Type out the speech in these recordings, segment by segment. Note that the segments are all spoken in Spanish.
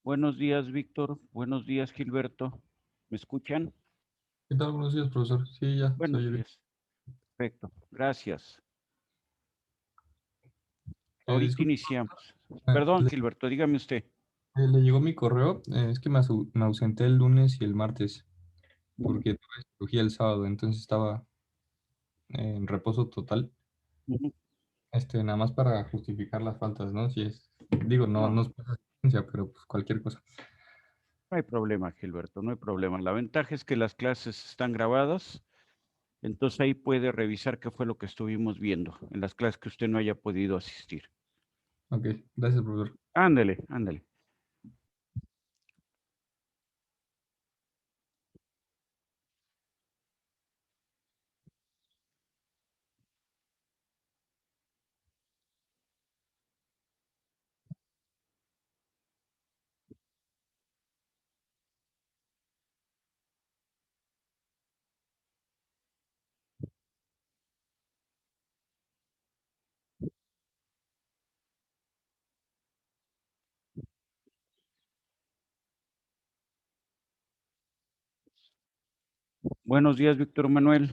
Buenos días, Víctor. Buenos días, Gilberto. ¿Me escuchan? ¿Qué tal? Buenos días, profesor. Sí, ya, se Buenos oye bien. días. Perfecto. Gracias. Ahorita Disculpe, iniciamos. Perdón, Gilberto, dígame usted. le llegó mi correo. Es que me ausenté el lunes y el martes porque tuve cirugía el sábado, entonces estaba en reposo total. Ujú. Nada más para justificar las faltas, ¿no? Si es, digo, no, no No, es por asistencia, pero pues cualquier cosa. no hay problema, Gilberto, no hay problema. La ventaja es que las clases están grabadas, entonces ahí puede revisar qué fue lo que estuvimos viendo en las clases que usted no haya podido asistir. Ok, gracias, profesor. Ándale, ándale. Buenos días, Víctor Manuel.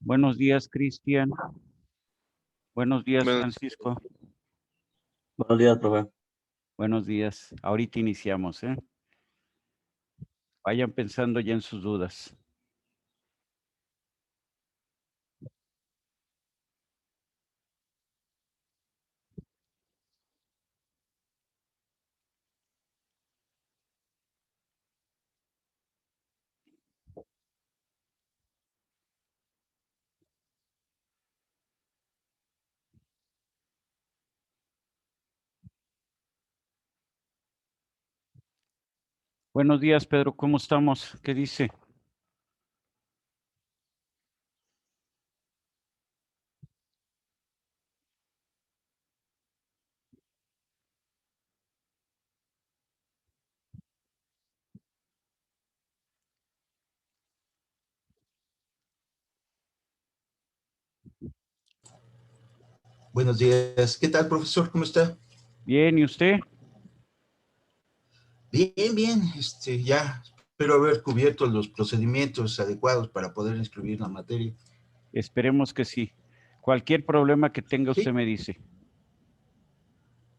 Buenos días, Cristian. Buenos días, Bueno, Francisco. buenos días, profe. Buenos días. Ahorita iniciamos, ¿eh? Vayan pensando ya en sus dudas. Buenos días, Pedro. ¿Cómo estamos? ¿Qué dice? Buenos días. ¿Qué tal, profesor? ¿Cómo está? Bien, ¿y usted? Bien, bien. Ya espero haber cubierto los procedimientos adecuados para poder inscribir la materia. Esperemos que sí. Cualquier problema que tenga usted Sí, me dice.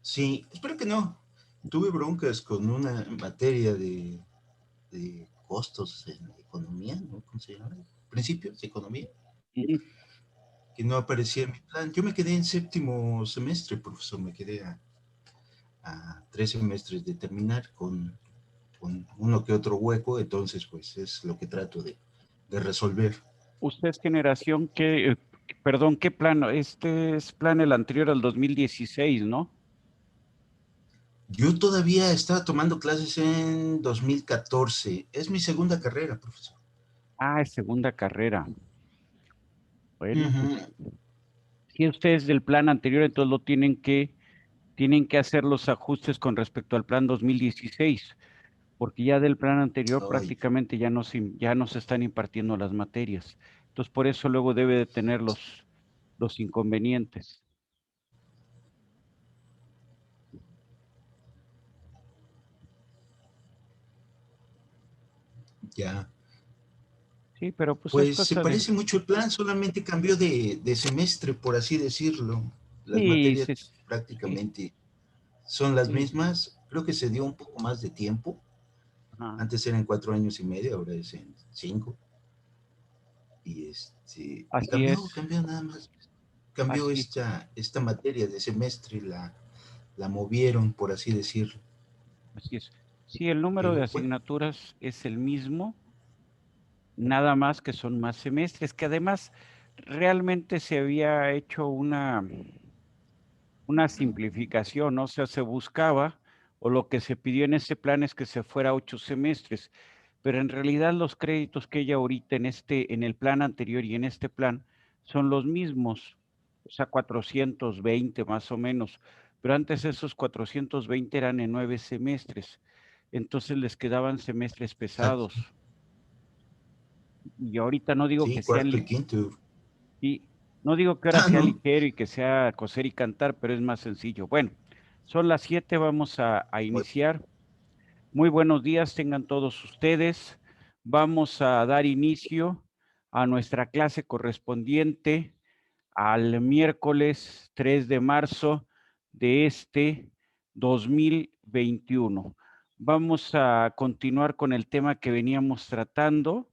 sí, espero que no. Tuve broncas con una materia de costos en economía, ¿no? ¿Cómo se llama? Principios de economía, Ujú. que no aparecía en mi plan. Yo me quedé en séptimo semestre, profesor. Me quedé a 3 semestres de terminar con uno que otro hueco, entonces pues es lo que trato de resolver. Usted es generación que, perdón, ¿qué plano? Este es plan el anterior al 2016, ¿no? Yo todavía estaba tomando clases en 2014. Es mi segunda carrera, profesor. Ah, es segunda carrera. Bueno, pues Ujú. si usted es del plan anterior, entonces tienen que hacer los ajustes con respecto al plan 2016, porque ya del plan anterior Ay, prácticamente ya no se están impartiendo las materias. Entonces, por eso luego debe de tener los inconvenientes. ya. Sí, pero pues es Pues se cosa de... parece mucho el plan, solamente cambió de semestre, por así decirlo. Las Sí, materias sí, prácticamente son las sí. mismas. Creo que se dio un poco más de tiempo. Ajá, Antes eran 4 años y medio, ahora es en 5. Y así es, cambió nada más. Cambió así, esta materia de semestre, la movieron, por así decirlo. así es. Sí, el número de Pero bueno, asignaturas es el mismo, nada más que son más semestres, que además realmente se había hecho una simplificación, ¿no? O sea, se buscaba, o lo que se pidió en ese plan es que se fuera a 8 semestres, pero en realidad los créditos que hay ahorita en el plan anterior y en este plan son los mismos, o sea, 420 más o menos, pero antes esos 420 eran en 9 semestres, entonces les quedaban semestres exacto. pesados. Y ahorita no digo Sí, que sean, cuarto y quinto. Y no digo que ahora Ah, sea no. ligero y que sea coser y cantar, pero es más sencillo. Bueno, son las 7, vamos a iniciar. Muy buenos días tengan todos ustedes. Vamos a dar inicio a nuestra clase correspondiente al miércoles 3 de marzo de este 2021. Vamos a continuar con el tema que veníamos tratando.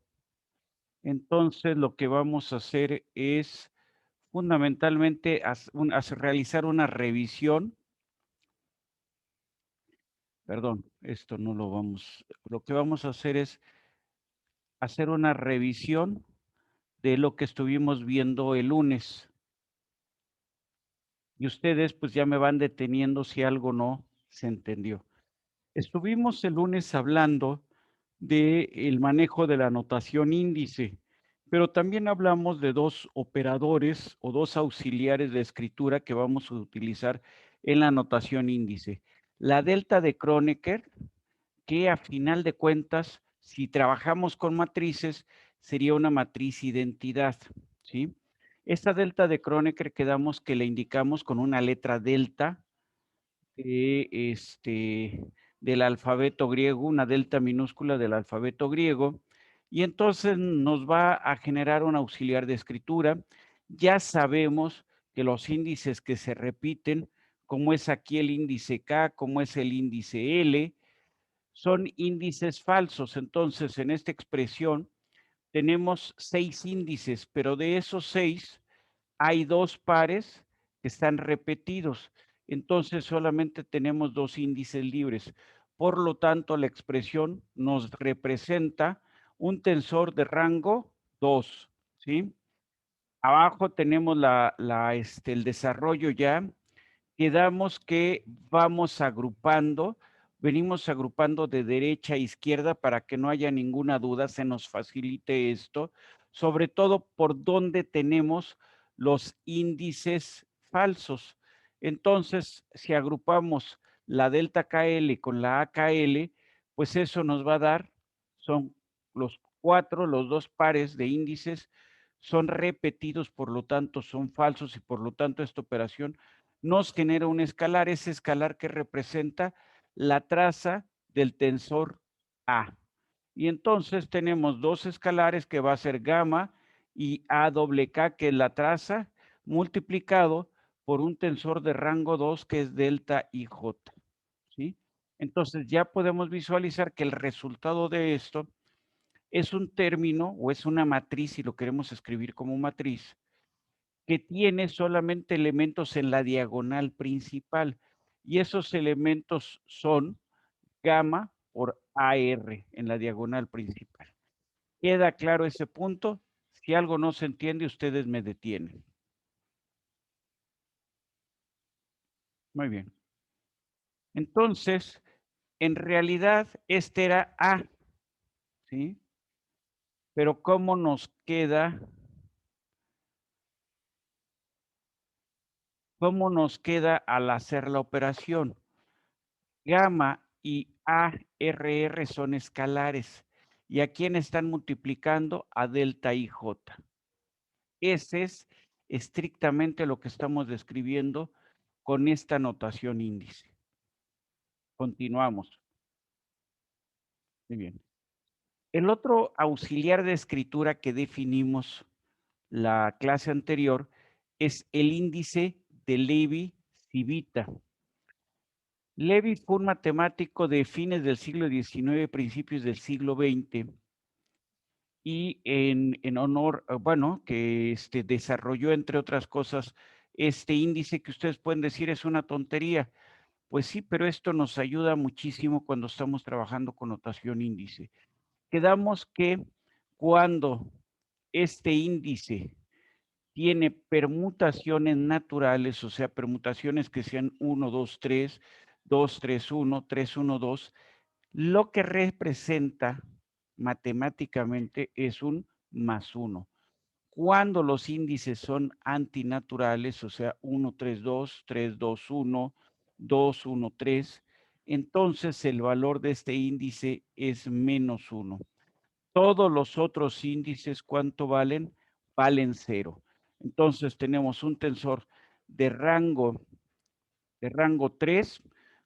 Entonces, lo que vamos a hacer es fundamentalmente realizar una revisión. Perdón, esto no lo vamos. Lo que vamos a hacer es hacer una revisión de lo que estuvimos viendo el lunes. Y ustedes pues ya me van deteniendo si algo no se entendió. Estuvimos el lunes hablando del manejo de la notación índice, pero también hablamos de dos operadores o dos auxiliares de escritura que vamos a utilizar en la notación índice. La delta de Kronecker, que a final de cuentas, si trabajamos con matrices, sería una matriz identidad, ¿sí? Esta delta de Kronecker quedamos que le indicamos con una letra delta del alfabeto griego, una delta minúscula del alfabeto griego, y entonces nos va a generar un auxiliar de escritura. Ya sabemos que los índices que se repiten, como es aquí el índice K, como es el índice L, son índices falsos. Entonces, en esta expresión tenemos 6 índices, pero de esos 6 hay 2 pares que están repetidos. Entonces, solamente tenemos 2 índices libres. Por lo tanto, la expresión nos representa un tensor de rango 2, ¿sí? Abajo tenemos el desarrollo ya. Quedamos que vamos agrupando, venimos agrupando de derecha a izquierda para que no haya ninguna duda, se nos facilite esto, sobre todo por donde tenemos los índices falsos. Entonces, si agrupamos la delta KL con la AKL, pues eso nos va a dar, son los 4, los 2 pares de índices son repetidos, por lo tanto son falsos y por lo tanto esta operación nos genera un escalar, ese escalar que representa la traza del tensor A. Y entonces tenemos 2 escalares que va a ser gamma y A doble K, que es la traza, multiplicado por un tensor de rango 2 que es delta IJ, ¿sí? Entonces ya podemos visualizar que el resultado de esto es un término o es una matriz, si lo queremos escribir como matriz, que tiene solamente elementos en la diagonal principal. Y esos elementos son gamma por AR en la diagonal principal. ¿Queda claro ese punto? Si algo no se entiende, ustedes me detienen. Muy bien. Entonces, en realidad, este era A, ¿sí? Pero ¿cómo nos queda? ¿Cómo nos queda al hacer la operación? Gamma y ARR son escalares. ¿Y a quién están multiplicando? A delta IJ. Ese es estrictamente lo que estamos describiendo con esta notación índice. Continuamos. Muy bien. El otro auxiliar de escritura que definimos la clase anterior es el índice de Levi-Civita. Levi fue un matemático de fines del siglo XIX, principios del siglo XX, y en honor, bueno, que desarrolló, entre otras cosas, este índice que ustedes pueden decir es una tontería. Pues sí, pero esto nos ayuda muchísimo cuando estamos trabajando con notación índice. Quedamos que cuando este índice tiene permutaciones naturales, o sea, permutaciones que sean 1, 2, 3, 2, 3, 1, 3, 1, 2, lo que representa matemáticamente es un más 1. Cuando los índices son antinaturales, o sea, 1, 3, 2, 3, 2, 1, 2, 1, 3, entonces el valor de este índice es menos 1. Todos los otros índices, ¿cuánto valen? Valen 0. Entonces tenemos un tensor de rango 3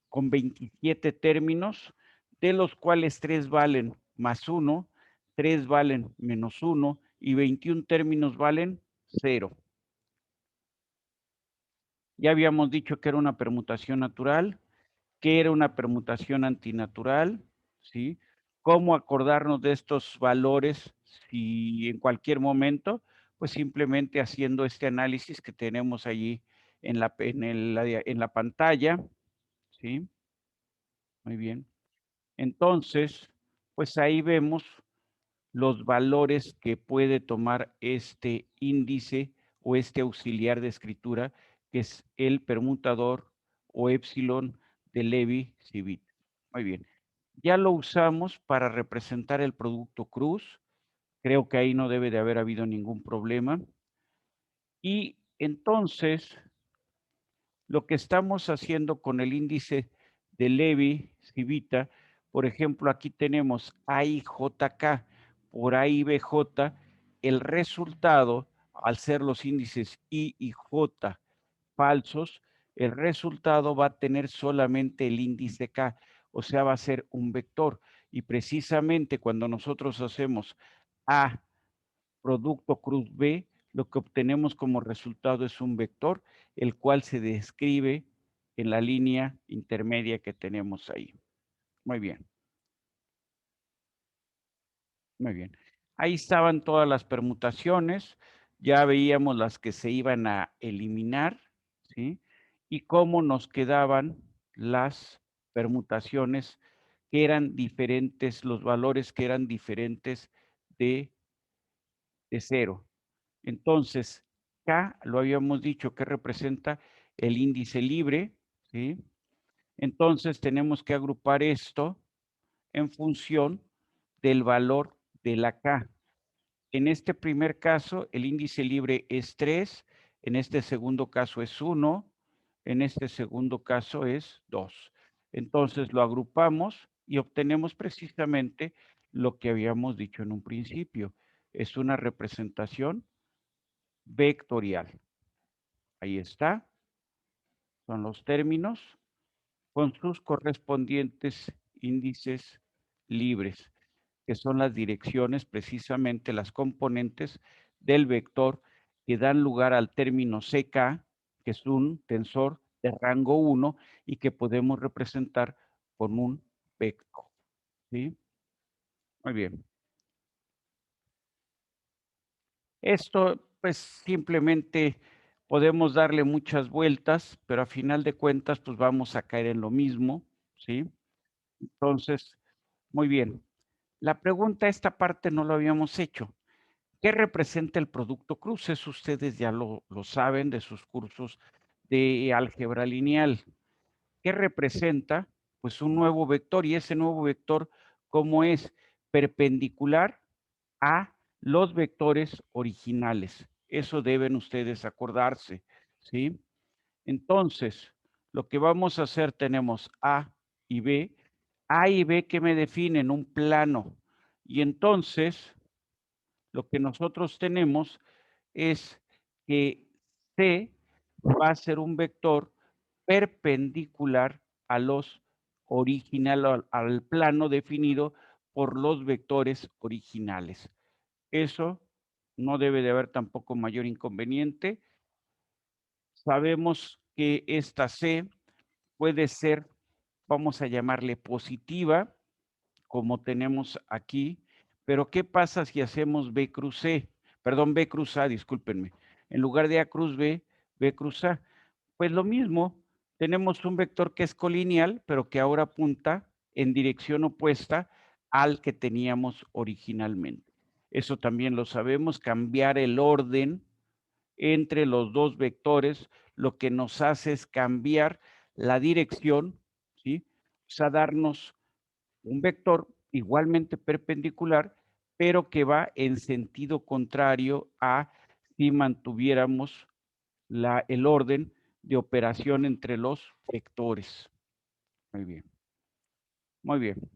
con 27 términos, de los cuales 3 valen más 1, 3 valen menos 1 y 21 términos valen 0. Ya habíamos dicho que era una permutación natural, que era una permutación antinatural, ¿sí? ¿Cómo acordarnos de estos valores si en cualquier momento? Pues simplemente haciendo este análisis que tenemos allí en la pantalla, ¿sí? Muy bien. Entonces, pues ahí vemos los valores que puede tomar este índice o este auxiliar de escritura, que es el permutador o épsilon de Levi-Civita. Muy bien. Ya lo usamos para representar el producto cruz. Creo que ahí no debe de haber habido ningún problema. Y entonces, lo que estamos haciendo con el índice de Levi-Civita, por ejemplo, aquí tenemos AIJK por AIBJ, el resultado, al ser los índices I y J falsos, el resultado va a tener solamente el índice K, o sea, va a ser un vector. Y precisamente cuando nosotros hacemos A producto cruz B, lo que obtenemos como resultado es un vector, el cual se describe en la línea intermedia que tenemos ahí. Muy bien. Muy bien. Ahí estaban todas las permutaciones, ya veíamos las que se iban a eliminar, ¿sí? Y cómo nos quedaban las permutaciones que eran diferentes, los valores que eran diferentes de 0. Entonces, K, lo habíamos dicho, que representa el índice libre, ¿sí? Entonces, tenemos que agrupar esto en función del valor de la K. En este primer caso, el índice libre es 3, en este segundo caso es 1, en este segundo caso es 2. Entonces, lo agrupamos y obtenemos precisamente lo que habíamos dicho en un principio. Es una representación vectorial. Ahí está. Son los términos con sus correspondientes índices libres, que son las direcciones, precisamente las componentes del vector que dan lugar al término CK, que es un tensor de rango 1 y que podemos representar con un vector. ¿Sí? Muy bien. Esto, pues simplemente podemos darle muchas vueltas, pero a final de cuentas, pues vamos a caer en lo mismo, ¿sí? Entonces, muy bien. La pregunta, esta parte no lo habíamos hecho. ¿Qué representa el producto cruz? Eso ustedes ya lo saben de sus cursos de álgebra lineal. ¿Qué representa? Pues un nuevo vector, y ese nuevo vector, ¿cómo es? Perpendicular a los vectores originales. Eso deben ustedes acordarse, ¿sí? Entonces, lo que vamos a hacer, tenemos A y B. A y B que me definen un plano. Y entonces, lo que nosotros tenemos es que C va a ser un vector perpendicular a los al plano definido por los vectores originales. Eso no debe de haber tampoco mayor inconveniente. Sabemos que esta C puede ser, vamos a llamarle positiva, como tenemos aquí, pero ¿qué pasa si hacemos B cruz C? Perdón, B cruz A, discúlpenme. En lugar de A cruz B, B cruz A. Pues lo mismo, tenemos un vector que es colineal, pero que ahora apunta en dirección opuesta al que teníamos originalmente. Eso también lo sabemos, cambiar el orden entre los dos vectores, lo que nos hace es cambiar la dirección, ¿sí? O sea, darnos un vector igualmente perpendicular, pero que va en sentido contrario a si mantuviéramos el orden de operación entre los vectores. Muy bien. Muy bien.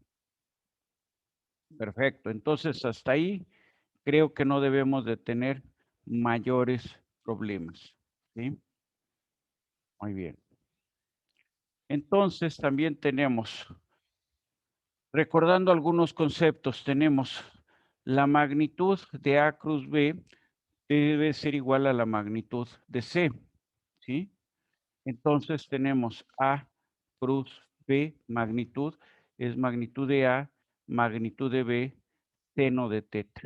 Perfecto. Entonces, hasta ahí creo que no debemos de tener mayores problemas. ¿Sí? Muy bien. Entonces también tenemos, recordando algunos conceptos, tenemos la magnitud de A cruz B debe ser igual a la magnitud de C. ¿Sí? Entonces tenemos A cruz B, magnitud, es magnitud de A, magnitud de B, seno de teta.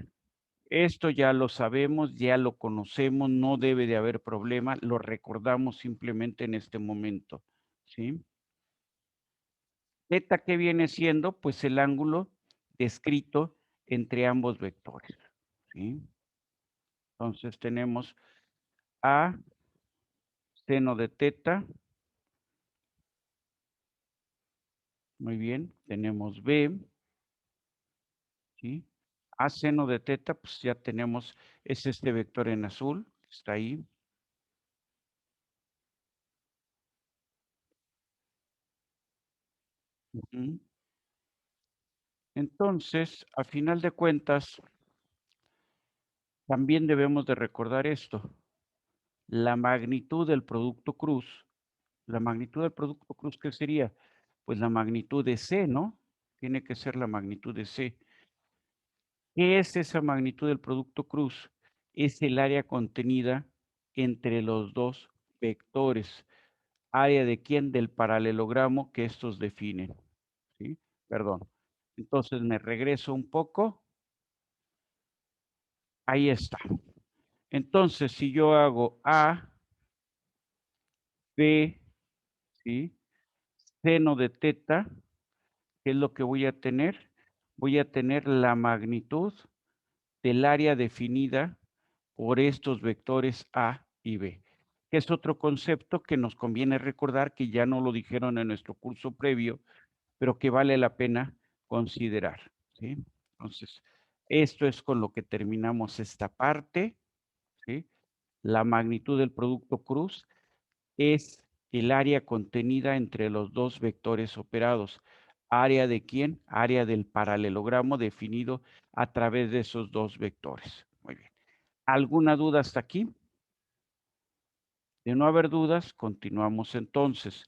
Esto ya lo sabemos, ya lo conocemos, no debe de haber problema, lo recordamos simplemente en este momento, ¿sí? Teta, ¿qué viene siendo? Pues el ángulo descrito entre ambos vectores, ¿sí? Entonces tenemos A seno de teta, muy bien, tenemos B, ¿sí? A seno de teta, pues ya tenemos, es este vector en azul, está ahí. Ujú. Entonces, a final de cuentas, también debemos de recordar esto. La magnitud del producto cruz, la magnitud del producto cruz, ¿qué sería? Pues la magnitud de C, ¿no? Tiene que ser la magnitud de C. ¿Qué es esa magnitud del producto cruz? Es el área contenida entre los dos vectores. ¿Área de quién? Del paralelogramo que estos definen. ¿Sí? Perdón. Entonces me regreso un poco. Ahí está. Entonces, si yo hago A, B, ¿sí? Seno de teta, ¿qué es lo que voy a tener? Voy a tener la magnitud del área definida por estos vectores A y B, que es otro concepto que nos conviene recordar, que ya no lo dijeron en nuestro curso previo, pero que vale la pena considerar, ¿sí? Entonces, esto es con lo que terminamos esta parte, ¿sí? La magnitud del producto cruz es el área contenida entre los dos vectores operados. ¿Área de quién? Área del paralelogramo definido a través de esos dos vectores. Muy bien. ¿Alguna duda hasta aquí? De no haber dudas, continuamos entonces.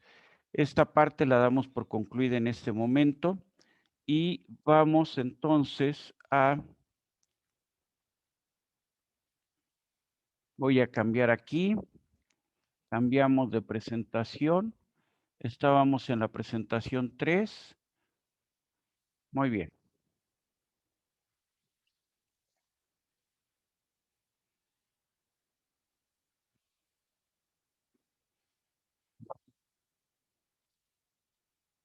Esta parte la damos por concluida en este momento y vamos entonces a... Voy a cambiar aquí. Cambiamos de presentación. Estábamos en la presentación 3. Muy bien.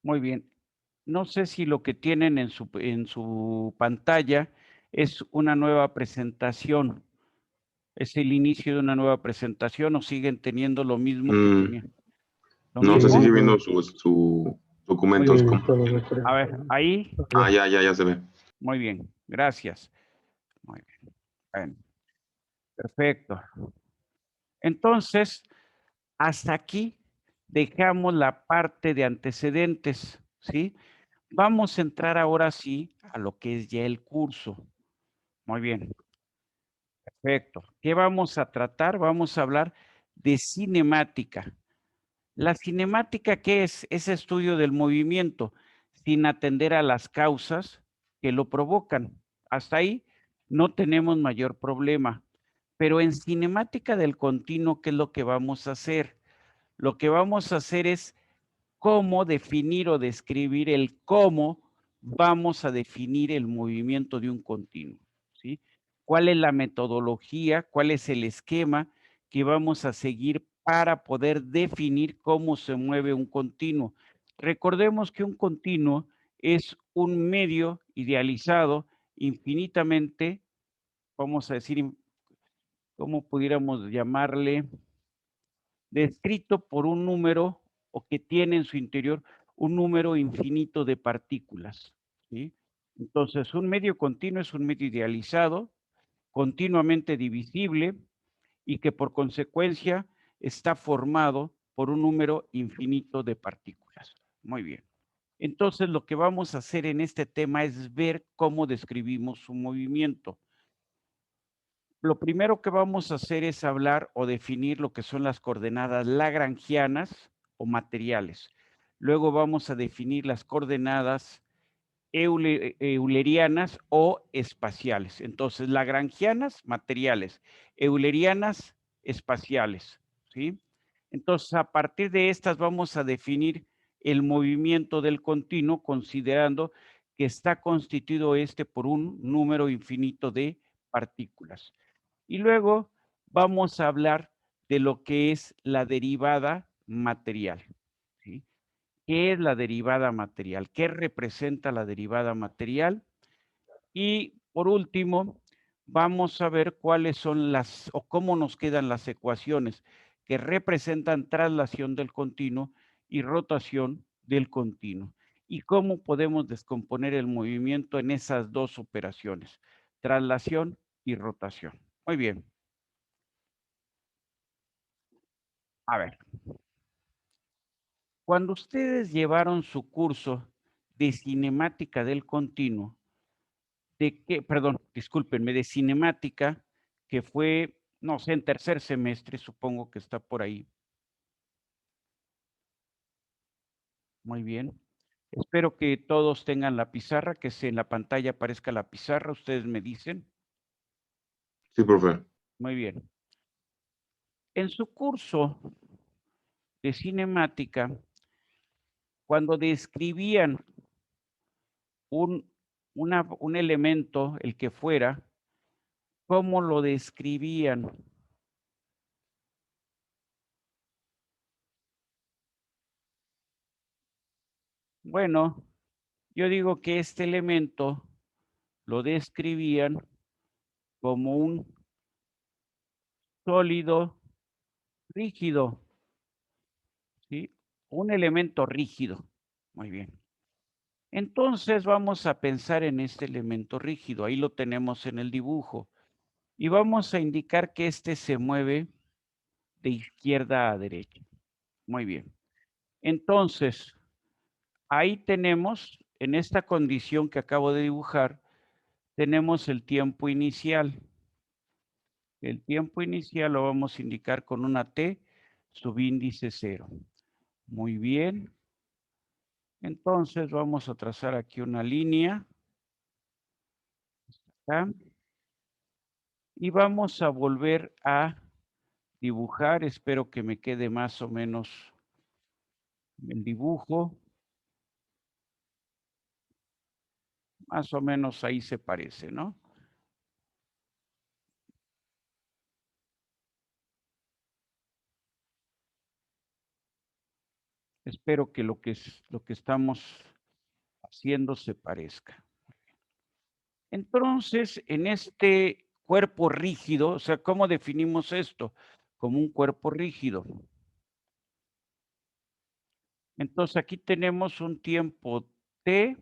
Muy bien. No sé si lo que tienen en su pantalla es una nueva presentación. ¿Es el inicio de una nueva presentación o siguen teniendo lo mismo que tenían? ¿Lo No se mismo? sigue viendo su Muy documentos. bien. Como... A ver, ahí. Ah, ya se ve. Muy bien. Gracias. Muy bien. Bueno, perfecto. Entonces, hasta aquí dejamos la parte de antecedentes, ¿sí? Vamos a entrar ahora sí a lo que es ya el curso. Muy bien. Perfecto. ¿Qué vamos a tratar? Vamos a hablar de cinemática. La cinemática, ¿qué es? Es estudio del movimiento sin atender a las causas que lo provocan. Hasta ahí no tenemos mayor problema. Pero en cinemática del continuo, ¿qué es lo que vamos a hacer? Lo que vamos a hacer es cómo definir o describir el cómo vamos a definir el movimiento de un continuo, ¿sí? ¿Cuál es la metodología? ¿Cuál es el esquema que vamos a seguir para poder definir cómo se mueve un continuo? Recordemos que un continuo es un medio idealizado infinitamente, vamos a decir, ¿cómo pudiéramos llamarle? Descrito por un número o que tiene en su interior un número infinito de partículas, ¿sí? Entonces, un medio continuo es un medio idealizado, continuamente divisible y que por consecuencia está formado por un número infinito de partículas. Muy bien. Entonces, lo que vamos a hacer en este tema es ver cómo describimos su movimiento. lo primero que vamos a hacer es hablar o definir lo que son las coordenadas lagrangianas o materiales. Luego vamos a definir las coordenadas eulerianas o espaciales. Entonces, lagrangianas, materiales, eulerianas, espaciales, ¿sí? Entonces, a partir de estas vamos a definir el movimiento del continuo, considerando que está constituido por un número infinito de partículas. Y luego vamos a hablar de lo que es la derivada material, ¿sí? ¿Qué es la derivada material? ¿Qué representa la derivada material? Y por último, vamos a ver cuáles son las o cómo nos quedan las ecuaciones que representan traslación del continuo y rotación del continuo. Y cómo podemos descomponer el movimiento en esas dos operaciones, traslación y rotación. Muy bien. A ver. Cuando ustedes llevaron su curso de cinemática del continuo, discúlpenme, de cinemática, que fue, no sé, en tercer semestre, supongo que está por ahí. Muy bien. Espero que todos tengan la pizarra, que en la pantalla aparezca la pizarra, ustedes me dicen. Sí, profe. Muy bien. En su curso de cinemática, cuando describían un elemento, el que fuera, ¿cómo lo describían? Bueno, yo digo que este elemento lo describían como un sólido rígido, ¿sí? Un elemento rígido. Muy bien. Entonces vamos a pensar en este elemento rígido. Ahí lo tenemos en el dibujo. Y vamos a indicar que este se mueve de izquierda a derecha. Muy bien. Entonces, ahí tenemos, en esta condición que acabo de dibujar, tenemos el tiempo inicial. El tiempo inicial lo vamos a indicar con una T subíndice 0. Muy bien. Entonces vamos a trazar aquí una línea. ¿Está? Y vamos a volver a dibujar. Espero que me quede más o menos el dibujo. Más o menos ahí se parece, ¿no? Espero que lo que estamos haciendo se parezca. Entonces, en este cuerpo rígido, o sea, ¿cómo definimos esto? Como un cuerpo rígido. Entonces, aquí tenemos un tiempo T,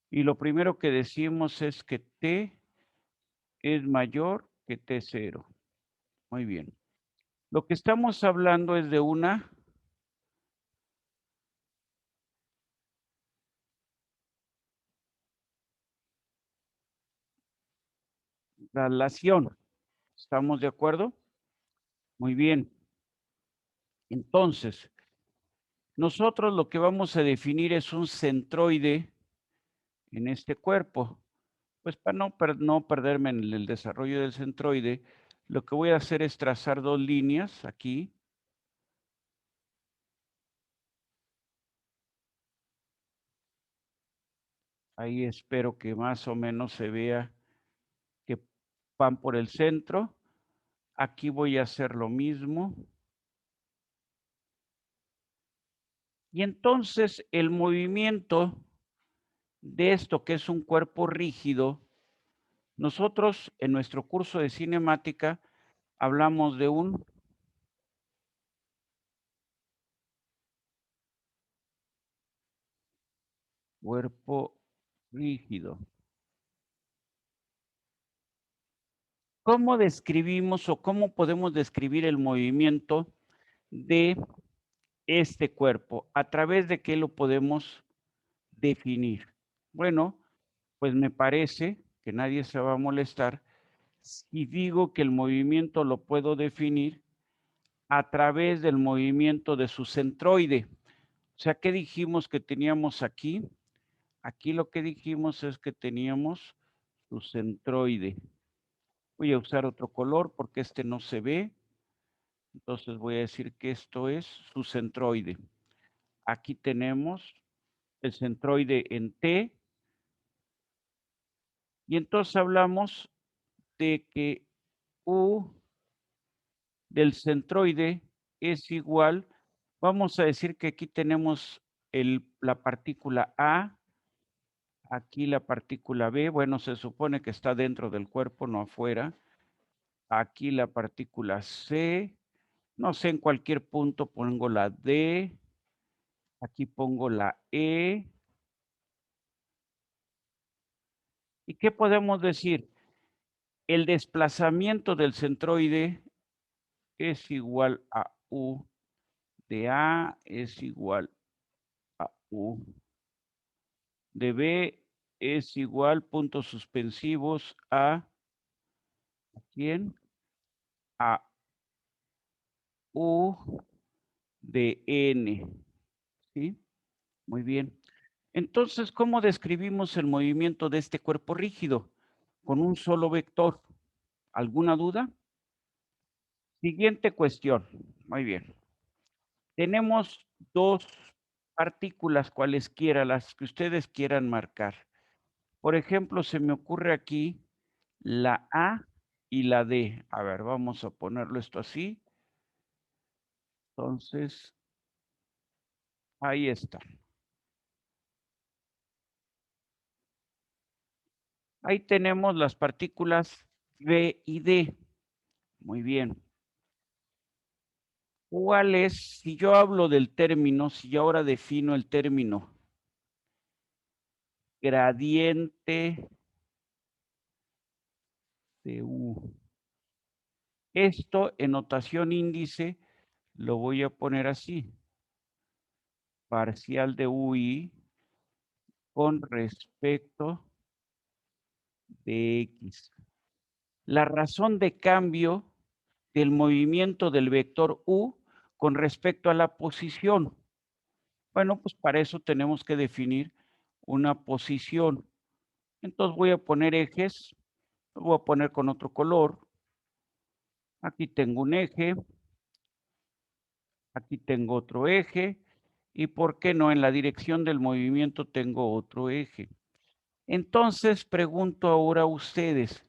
y lo primero que decimos es que T es mayor que T0. Muy bien. Lo que estamos hablando es de una traslación. ¿Estamos de acuerdo? Muy bien. Entonces, nosotros lo que vamos a definir es un centroide en este cuerpo. Pues para no perderme en el desarrollo del centroide, lo que voy a hacer es trazar dos líneas aquí. Ahí espero que más o menos se vea que van por el centro. Aquí voy a hacer lo mismo. Y entonces el movimiento de esto que es un cuerpo rígido, nosotros en nuestro curso de cinemática hablamos de un cuerpo rígido. ¿Cómo describimos o cómo podemos describir el movimiento de este cuerpo? ¿A través de qué lo podemos definir? Bueno, pues me parece que nadie se va a molestar si digo que el movimiento lo puedo definir a través del movimiento de su centroide. O sea, ¿qué dijimos que teníamos aquí? Aquí lo que dijimos es que teníamos su centroide. Voy a usar otro color porque este no se ve. Entonces voy a decir que esto es su centroide. Aquí tenemos el centroide en T. Y entonces hablamos de que U del centroide es igual. Vamos a decir que aquí tenemos la partícula A. Aquí la partícula B. Bueno, se supone que está dentro del cuerpo, no afuera. Aquí la partícula C. No sé, en cualquier punto pongo la D. Aquí pongo la E. ¿Y qué podemos decir? El desplazamiento del centroide es igual a U de A es igual a U de B es igual, puntos suspensivos, ¿a quién? A U de N. ¿Sí? Muy bien. Entonces, ¿cómo describimos el movimiento de este cuerpo rígido? Con un solo vector. ¿Alguna duda? Siguiente cuestión. Muy bien. Tenemos dos partículas cualesquiera, las que ustedes quieran marcar. Por ejemplo, se me ocurre aquí la A y la D. A ver, vamos a ponerlo esto así. Entonces, ahí está. Ahí tenemos las partículas B y D. Muy bien. ¿Cuál es? Si yo hablo del término, si yo ahora defino el término gradiente de U. Esto en notación índice lo voy a poner así. Parcial de UI con respecto de X. La razón de cambio del movimiento del vector U con respecto a la posición. Bueno, pues para eso tenemos que definir una posición. Entonces voy a poner ejes, lo voy a poner con otro color. Aquí tengo un eje, aquí tengo otro eje, y por qué no, en la dirección del movimiento tengo otro eje. Entonces pregunto ahora a ustedes,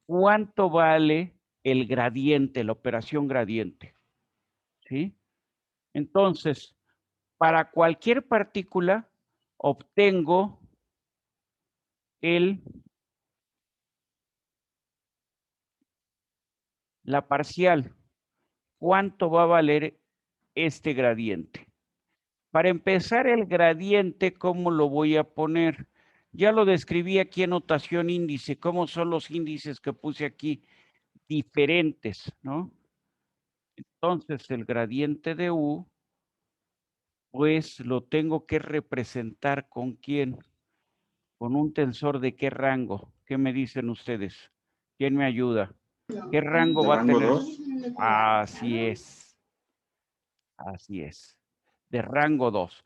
¿cuánto vale el gradiente, la operación gradiente? ¿Sí? Entonces, para cualquier partícula obtengo la parcial. ¿Cuánto va a valer este gradiente? Para empezar, el gradiente, ¿cómo lo voy a poner? Ya lo describí aquí en notación índice. ¿Cómo son los índices que puse aquí? Diferentes, ¿no? Entonces, el gradiente de U, pues lo tengo que representar ¿con quién? Con un tensor de qué rango. ¿Qué me dicen ustedes? ¿Quién me ayuda? ¿Qué rango ¿De va a rango tener? 2? Así es. Así es. De rango 2.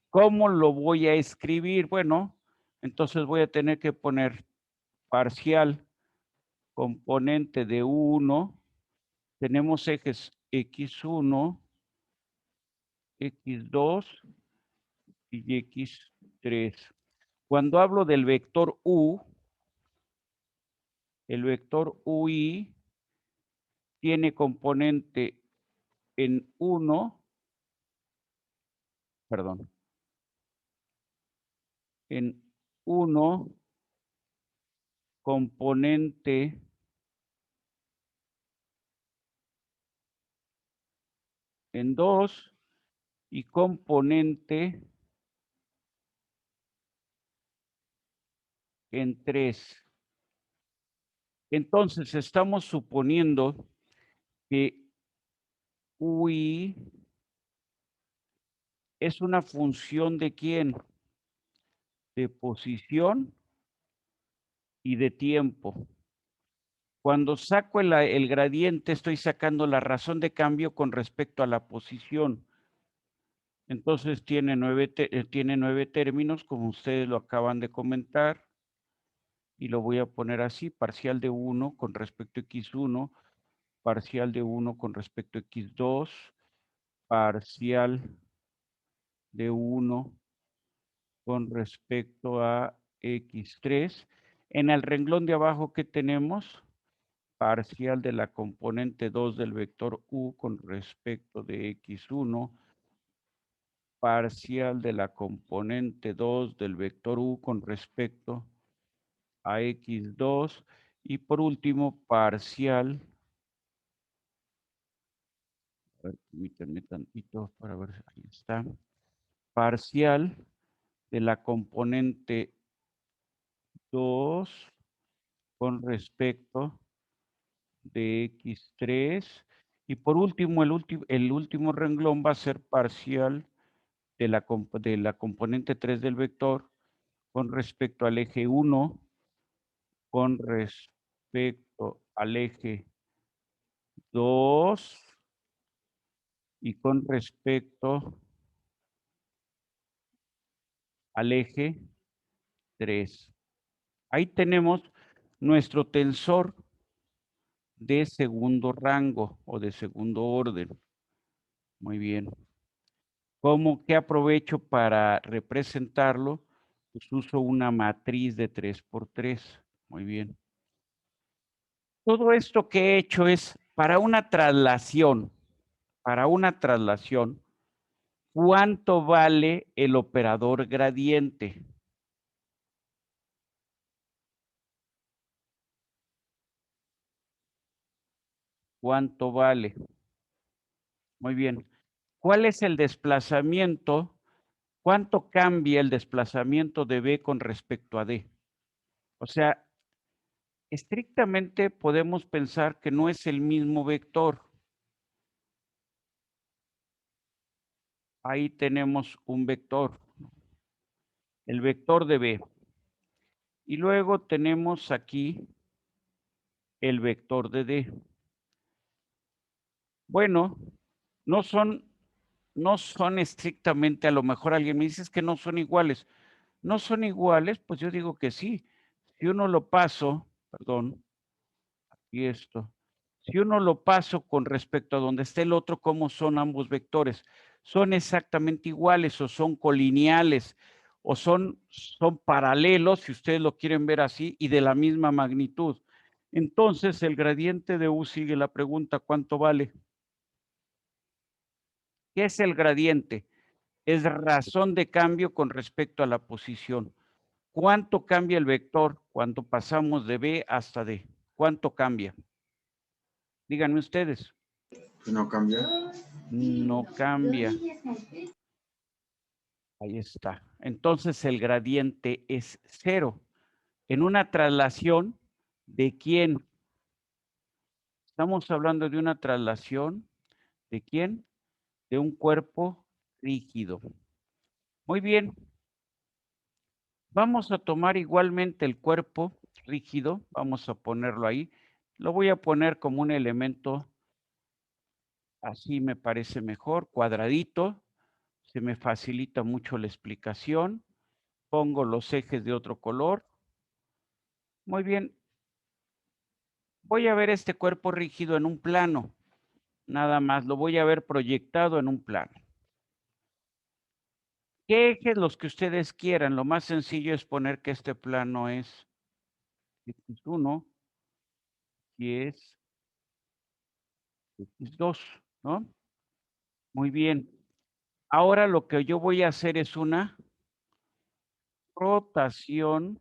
¿Cómo lo voy a escribir? Bueno, entonces voy a tener que poner parcial componente de 1. Tenemos ejes X1, X2 y X3. Cuando hablo del vector U, el vector UI tiene componente en 1, perdón, en 1, componente en 2 y componente en 3. Entonces, estamos suponiendo que UI es una función de quién? De posición y de tiempo. Cuando saco el gradiente, estoy sacando la razón de cambio con respecto a la posición. Entonces tiene 9 términos, como ustedes lo acaban de comentar. Y lo voy a poner así, parcial de 1 con respecto a x1, parcial de 1 con respecto a x2, parcial de 1 con respecto a x3. En el renglón de abajo, ¿qué tenemos? Parcial de la componente 2 del vector u con respecto de x1, parcial de la componente 2 del vector u con respecto a x2 y por último parcial, a ver, permítanme tantito para ver, ahí está, parcial de la componente 2 con respecto de x3 y por último el último renglón va a ser parcial de la componente 3 del vector con respecto al eje 1 con respecto al eje 2 y con respecto al eje 3. Ahí tenemos nuestro tensor de segundo rango o de segundo orden. Muy bien. ¿Qué aprovecho para representarlo? Pues uso una matriz de 3×3. Muy bien. Todo esto que he hecho es para una traslación. Para una traslación, ¿cuánto vale el operador gradiente? ¿Cuánto vale? Muy bien. ¿Cuál es el desplazamiento? ¿Cuánto cambia el desplazamiento de B con respecto a D? O sea, estrictamente podemos pensar que no es el mismo vector. Ahí tenemos un vector, el vector de B. Y luego tenemos aquí el vector de D. Bueno, no son estrictamente, a lo mejor alguien me dice es que no son iguales. No son iguales, pues yo digo que sí. Si uno lo paso, perdón, aquí esto. Si uno lo paso con respecto a donde está el otro, ¿cómo son ambos vectores? ¿Son exactamente iguales o son colineales? ¿O son paralelos, si ustedes lo quieren ver así, y de la misma magnitud? Entonces, el gradiente de U sigue la pregunta, ¿cuánto vale? ¿Qué es el gradiente? Es razón de cambio con respecto a la posición. ¿Cuánto cambia el vector cuando pasamos de B hasta D? ¿Cuánto cambia? Díganme ustedes. No cambia. No cambia. Ahí está. Entonces el gradiente es 0. En una traslación, ¿de quién? Estamos hablando de una traslación, ¿de quién? De un cuerpo rígido. Muy bien. Vamos a tomar igualmente el cuerpo rígido, vamos a ponerlo ahí. Lo voy a poner como un elemento, así me parece mejor, cuadradito. Se me facilita mucho la explicación. Pongo los ejes de otro color. Muy bien. Voy a ver este cuerpo rígido en un plano. Nada más, lo voy a ver proyectado en un plano. ¿Qué ejes los que ustedes quieran? Lo más sencillo es poner que este plano es X1 y es X2, ¿no? Muy bien. Ahora lo que yo voy a hacer es una rotación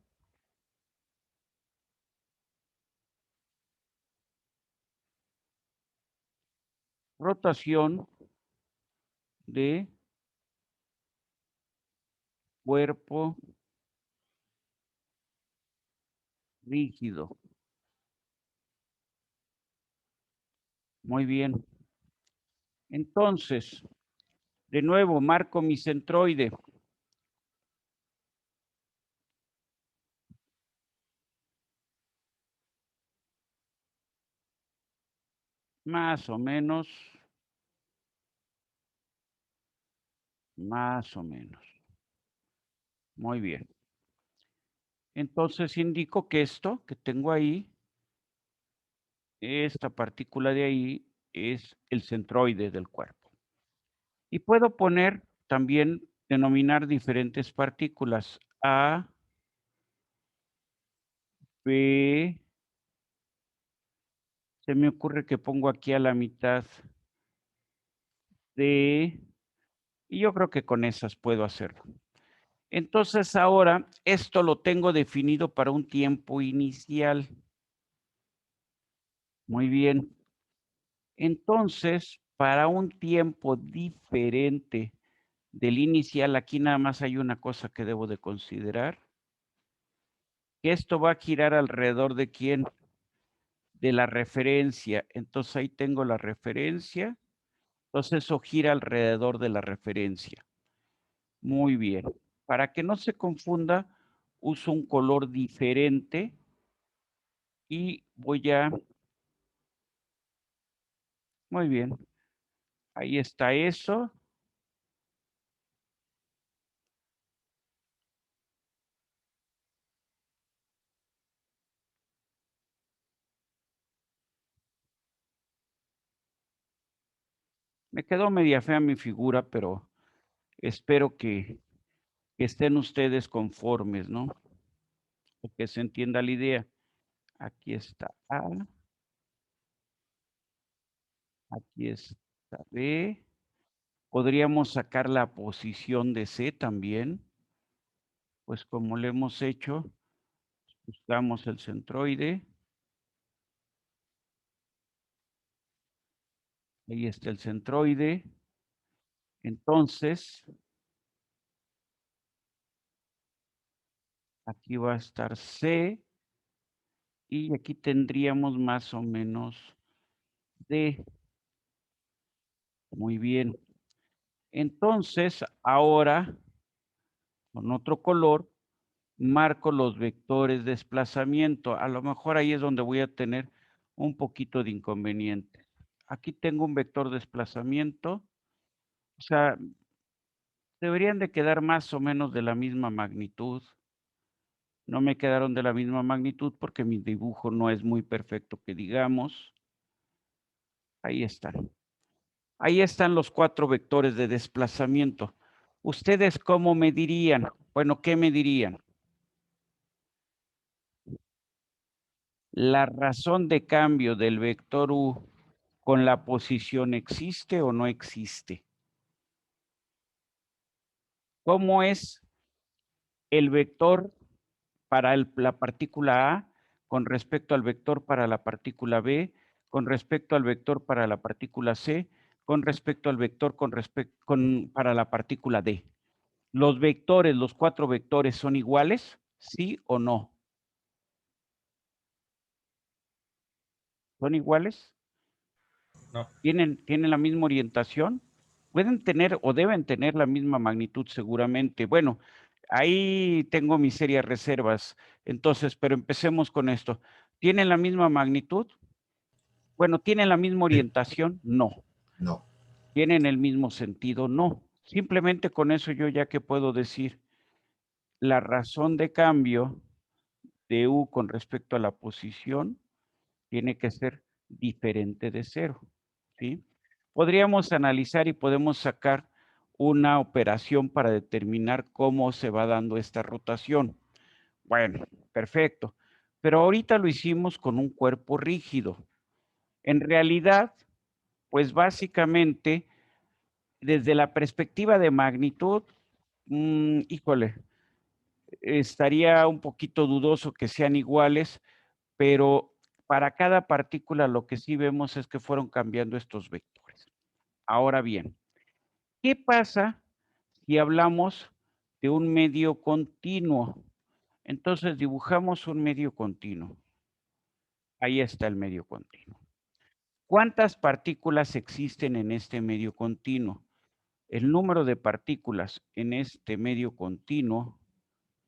de cuerpo rígido. Muy bien. Entonces, de nuevo, marco mi centroide. Más o menos. Más o menos. Muy bien. Entonces indico que esto que tengo ahí, esta partícula de ahí, es el centroide del cuerpo. Y puedo poner también, denominar diferentes partículas. A, B, se me ocurre que pongo aquí a la mitad D, y yo creo que con esas puedo hacerlo. Entonces ahora esto lo tengo definido para un tiempo inicial. Muy bien. Entonces, para un tiempo diferente del inicial, aquí nada más hay una cosa que debo de considerar. Que esto va a girar alrededor de quién? De la referencia. Entonces ahí tengo la referencia. Entonces eso gira alrededor de la referencia. Muy bien. Para que no se confunda, uso un color diferente y voy a... Muy bien. Ahí está eso. Me quedó media fea mi figura, pero espero que estén ustedes conformes, ¿no? O que se entienda la idea. Aquí está A, aquí está B. Podríamos sacar la posición de C también. Pues como lo hemos hecho, buscamos el centroide. Ahí está el centroide. Entonces, aquí va a estar C. Y aquí tendríamos más o menos D. Muy bien. Entonces, ahora, con otro color, marco los vectores de desplazamiento. A lo mejor ahí es donde voy a tener un poquito de inconveniente. Aquí tengo un vector de desplazamiento. O sea, deberían de quedar más o menos de la misma magnitud. No me quedaron de la misma magnitud porque mi dibujo no es muy perfecto, que digamos. Ahí están. Ahí están los 4 vectores de desplazamiento. ¿Ustedes cómo me dirían? Bueno, ¿qué me dirían? ¿La razón de cambio del vector U con la posición existe o no existe? ¿Cómo es el vector para la partícula A con respecto al vector para la partícula B, con respecto al vector para la partícula C, con respecto al vector para la partícula D? ¿Los vectores, los 4 vectores son iguales? ¿Sí o no? ¿Son iguales? No. ¿Tienen la misma orientación? Pueden tener o deben tener la misma magnitud seguramente. Bueno, ahí tengo mis serias reservas. Entonces, pero empecemos con esto. ¿Tienen la misma magnitud? Bueno, ¿tienen la misma orientación? No. No. ¿Tienen el mismo sentido? No. Simplemente con eso yo ya que puedo decir, la razón de cambio de U con respecto a la posición tiene que ser diferente de 0, ¿sí? Podríamos analizar y podemos sacar una operación para determinar cómo se va dando esta rotación. Bueno, perfecto. Pero ahorita lo hicimos con un cuerpo rígido. En realidad, pues básicamente, desde la perspectiva de magnitud, híjole, estaría un poquito dudoso que sean iguales, pero para cada partícula lo que sí vemos es que fueron cambiando estos vectores. Ahora bien, ¿qué pasa si hablamos de un medio continuo? Entonces dibujamos un medio continuo. Ahí está el medio continuo. ¿Cuántas partículas existen en este medio continuo? El número de partículas en este medio continuo,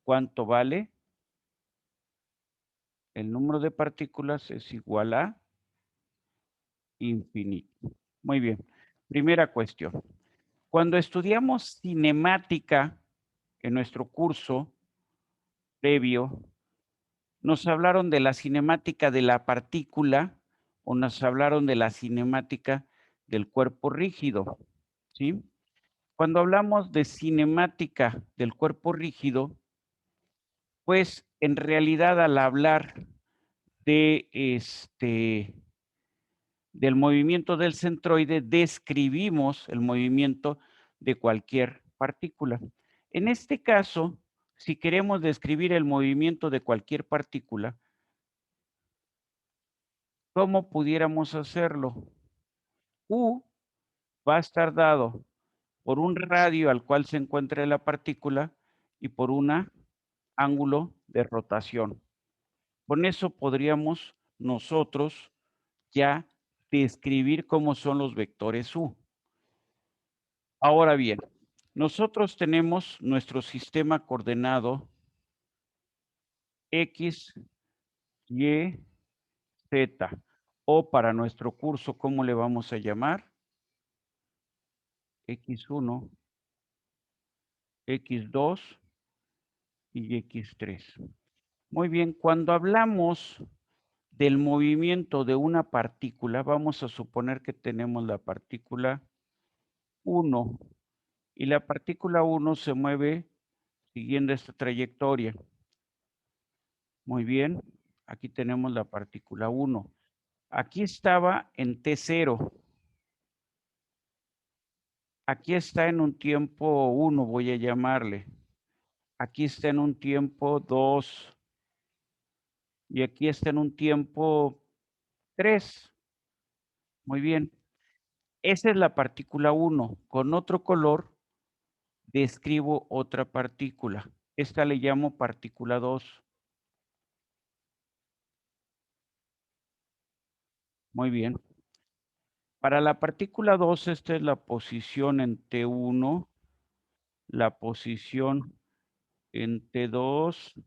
¿cuánto vale? El número de partículas es igual a infinito. Muy bien. Primera cuestión. Cuando estudiamos cinemática en nuestro curso previo, nos hablaron de la cinemática de la partícula o nos hablaron de la cinemática del cuerpo rígido, ¿sí? Cuando hablamos de cinemática del cuerpo rígido, pues en realidad al hablar de del movimiento del centroide, describimos el movimiento de cualquier partícula. En este caso, si queremos describir el movimiento de cualquier partícula, ¿cómo pudiéramos hacerlo? U va a estar dado por un radio al cual se encuentra la partícula y por un ángulo de rotación. Con eso podríamos nosotros ya describir cómo son los vectores U. Ahora bien, nosotros tenemos nuestro sistema coordenado X, Y, Z. O para nuestro curso, ¿cómo le vamos a llamar? X1, X2 y X3. Muy bien, cuando hablamos del movimiento de una partícula, vamos a suponer que tenemos la partícula 1 y la partícula 1 se mueve siguiendo esta trayectoria. Muy bien, aquí tenemos la partícula 1. Aquí estaba en T0. Aquí está en un tiempo 1, voy a llamarle. Aquí está en un tiempo 2. Y aquí está en un tiempo 3. Muy bien. Esa es la partícula 1. Con otro color describo otra partícula. Esta le llamo partícula 2. Muy bien. Para la partícula 2, esta es la posición en T1, la posición en T2,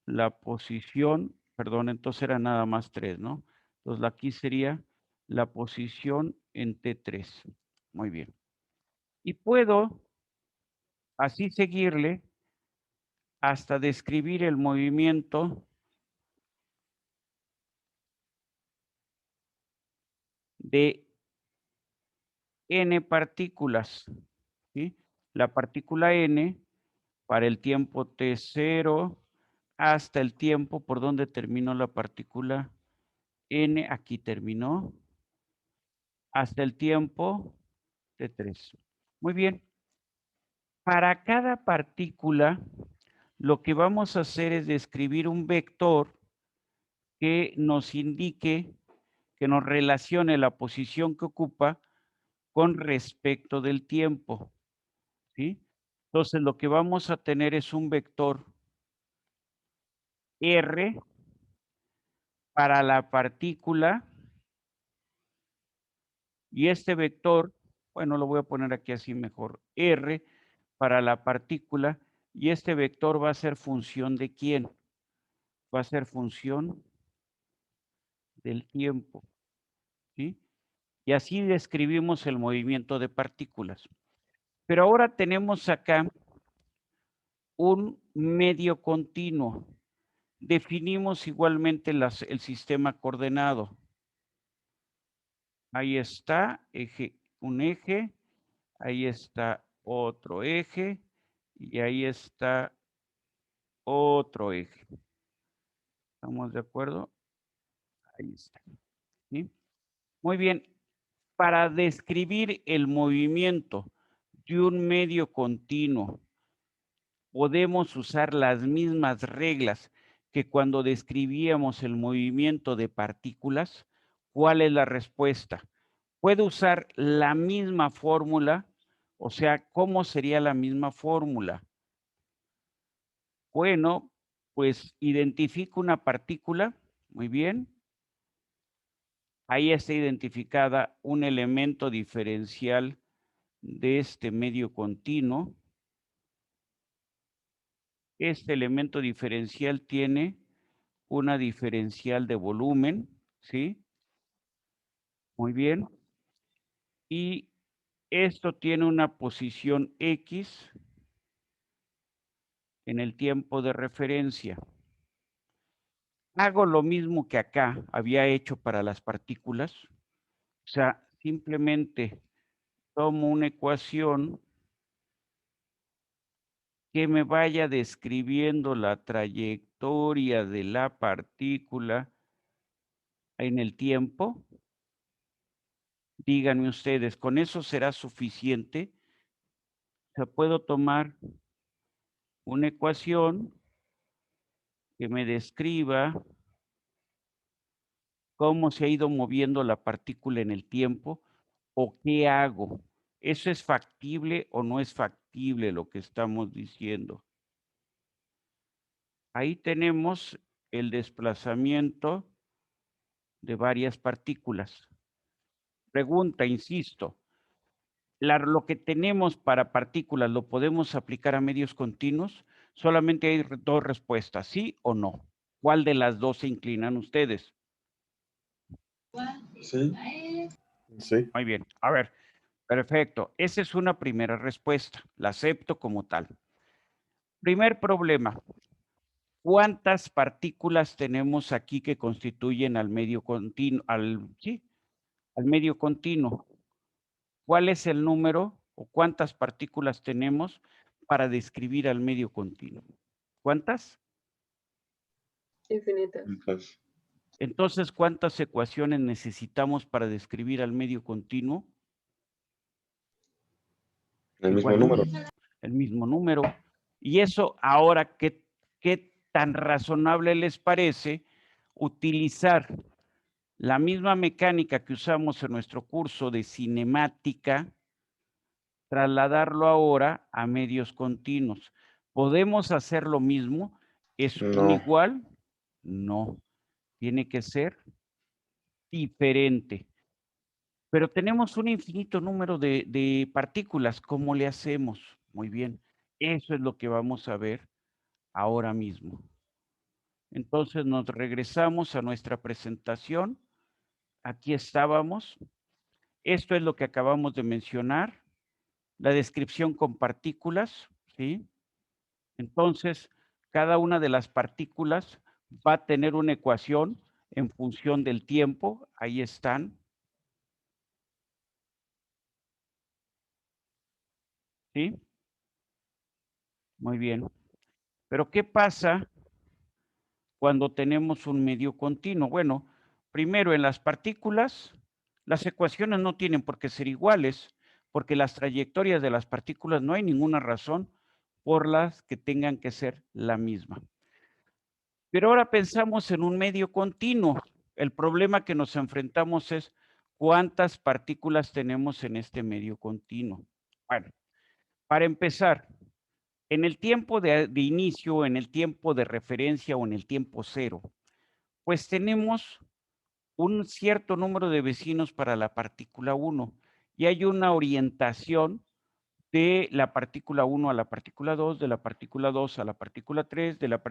la posición, perdón, entonces era nada más 3, ¿no? Entonces aquí sería la posición en T3. Muy bien. Y puedo así seguirle hasta describir el movimiento de n partículas, ¿sí? La partícula n para el tiempo T0 hasta el tiempo por donde terminó la partícula n, aquí terminó, hasta el tiempo T3. Muy bien. Para cada partícula, lo que vamos a hacer es describir un vector que nos indique, que nos relacione la posición que ocupa con respecto del tiempo, ¿sí? Entonces, lo que vamos a tener es un vector R para la partícula y este vector, bueno, lo voy a poner aquí así mejor, R para la partícula y este vector va a ser función de ¿quién? Va a ser función del tiempo, ¿sí? Y así describimos el movimiento de partículas. Pero ahora tenemos acá un medio continuo. Definimos igualmente el sistema coordenado. Ahí está un eje, ahí está otro eje y ahí está otro eje. ¿Estamos de acuerdo? Ahí está. ¿Sí? Muy bien. Para describir el movimiento de un medio continuo, podemos usar las mismas reglas que cuando describíamos el movimiento de partículas. ¿Cuál es la respuesta? ¿Puedo usar la misma fórmula? O sea, ¿cómo sería la misma fórmula? Bueno, pues identifico una partícula. Muy bien. Ahí está identificada un elemento diferencial de este medio continuo. Este elemento diferencial tiene una diferencial de volumen, ¿sí? Muy bien. Y esto tiene una posición X en el tiempo de referencia. Hago lo mismo que acá había hecho para las partículas. O sea, simplemente tomo una ecuación que me vaya describiendo la trayectoria de la partícula en el tiempo. Díganme ustedes, ¿con eso será suficiente? O sea, puedo tomar una ecuación que me describa cómo se ha ido moviendo la partícula en el tiempo o qué hago. ¿Eso es factible o no es factible lo que estamos diciendo? Ahí tenemos el desplazamiento de varias partículas. Pregunta, insisto, lo que tenemos para partículas, ¿lo podemos aplicar a medios continuos? Solamente hay dos respuestas, sí o no. ¿Cuál de las dos se inclinan ustedes? Sí. Sí. Muy bien, a ver, perfecto. Esa es una primera respuesta, la acepto como tal. Primer problema, ¿cuántas partículas tenemos aquí que constituyen al medio continuo, al medio continuo? ¿Cuál es el número o cuántas partículas tenemos para describir al medio continuo? ¿Cuántas? Infinitas. Entonces, Entonces, ¿cuántas ecuaciones necesitamos para describir al medio continuo? el mismo Igual número. el mismo número. Y eso ahora, ¿qué tan razonable les parece utilizar la misma mecánica que usamos en nuestro curso de cinemática, trasladarlo ahora a medios continuos? ¿Podemos hacer lo mismo? ¿Es un No. igual? No, tiene que ser diferente. Pero tenemos un infinito número de partículas, ¿cómo le hacemos? Muy bien, eso es lo que vamos a ver ahora mismo. Entonces nos regresamos a nuestra presentación. Aquí estábamos. Esto es lo que acabamos de mencionar, la descripción con partículas, ¿sí? Entonces, cada una de las partículas va a tener una ecuación en función del tiempo. Ahí están. ¿Sí? Muy bien. Pero ¿qué pasa cuando tenemos un medio continuo? Bueno, primero en las partículas, las ecuaciones no tienen por qué ser iguales, porque las trayectorias de las partículas no hay ninguna razón por las que tengan que ser la misma. Pero ahora pensamos en un medio continuo. El problema que nos enfrentamos es cuántas partículas tenemos en este medio continuo. Bueno, para empezar, en el tiempo de inicio, en el tiempo de referencia o en el tiempo cero, pues tenemos un cierto número de vecinos para la partícula 1 y hay una orientación de la partícula 1 a la partícula 2, de la partícula 2 a la partícula 3, de la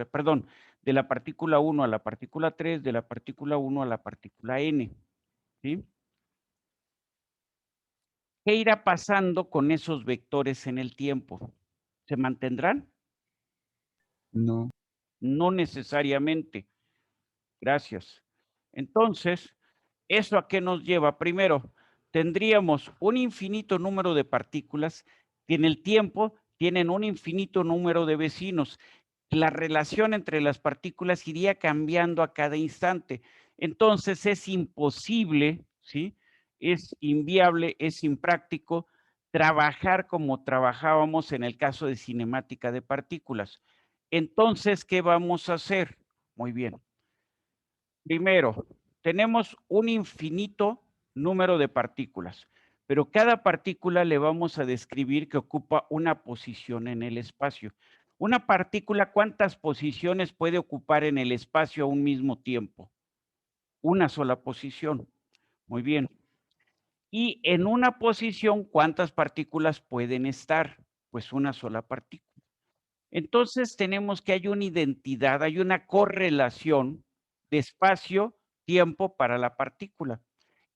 partícula 1 a la partícula 3, de la partícula 1 a la partícula n, ¿sí? ¿Qué irá pasando con esos vectores en el tiempo? ¿Se mantendrán? No. No necesariamente. Gracias. Entonces, ¿eso a qué nos lleva? Primero, tendríamos un infinito número de partículas que en el tiempo tienen un infinito número de vecinos. La relación entre las partículas iría cambiando a cada instante. Entonces, es imposible, ¿sí? Es inviable, es impráctico trabajar como trabajábamos en el caso de cinemática de partículas. Entonces, ¿qué vamos a hacer? Muy bien. Primero, tenemos un infinito número de partículas, pero cada partícula le vamos a describir que ocupa una posición en el espacio. Una partícula, ¿cuántas posiciones puede ocupar en el espacio a un mismo tiempo? Una sola posición. Muy bien. Y en una posición, ¿cuántas partículas pueden estar? Pues una sola partícula. Entonces tenemos que hay una identidad, hay una correlación de espacio-tiempo para la partícula.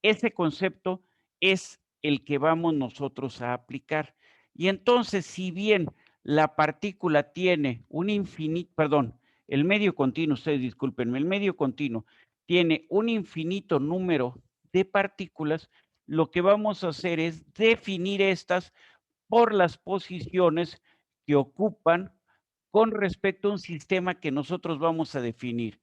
Ese concepto es el que vamos nosotros a aplicar. Y entonces, si bien la partícula tiene un infinito, perdón, el medio continuo, ustedes discúlpenme, el medio continuo tiene un infinito número de partículas, lo que vamos a hacer es definir estas por las posiciones que ocupan con respecto a un sistema que nosotros vamos a definir.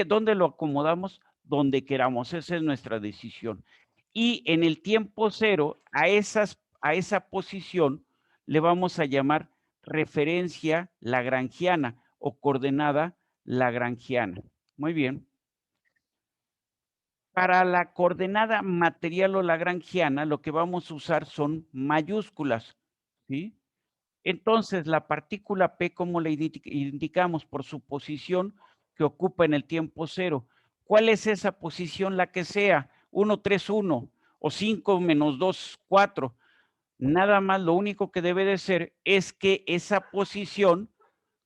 ¿Dónde lo acomodamos? Donde queramos, esa es nuestra decisión. Y en el tiempo cero, a esa posición le vamos a llamar referencia lagrangiana o coordenada lagrangiana. Muy bien. Para la coordenada material o lagrangiana, lo que vamos a usar son mayúsculas, ¿sí? Entonces, la partícula P, ¿cómo la indicamos? Por su posición que ocupa en el tiempo cero. ¿Cuál es esa posición? La que sea, 1, 3, 1 o 5 menos 2, 4. Nada más, lo único que debe de ser es que esa posición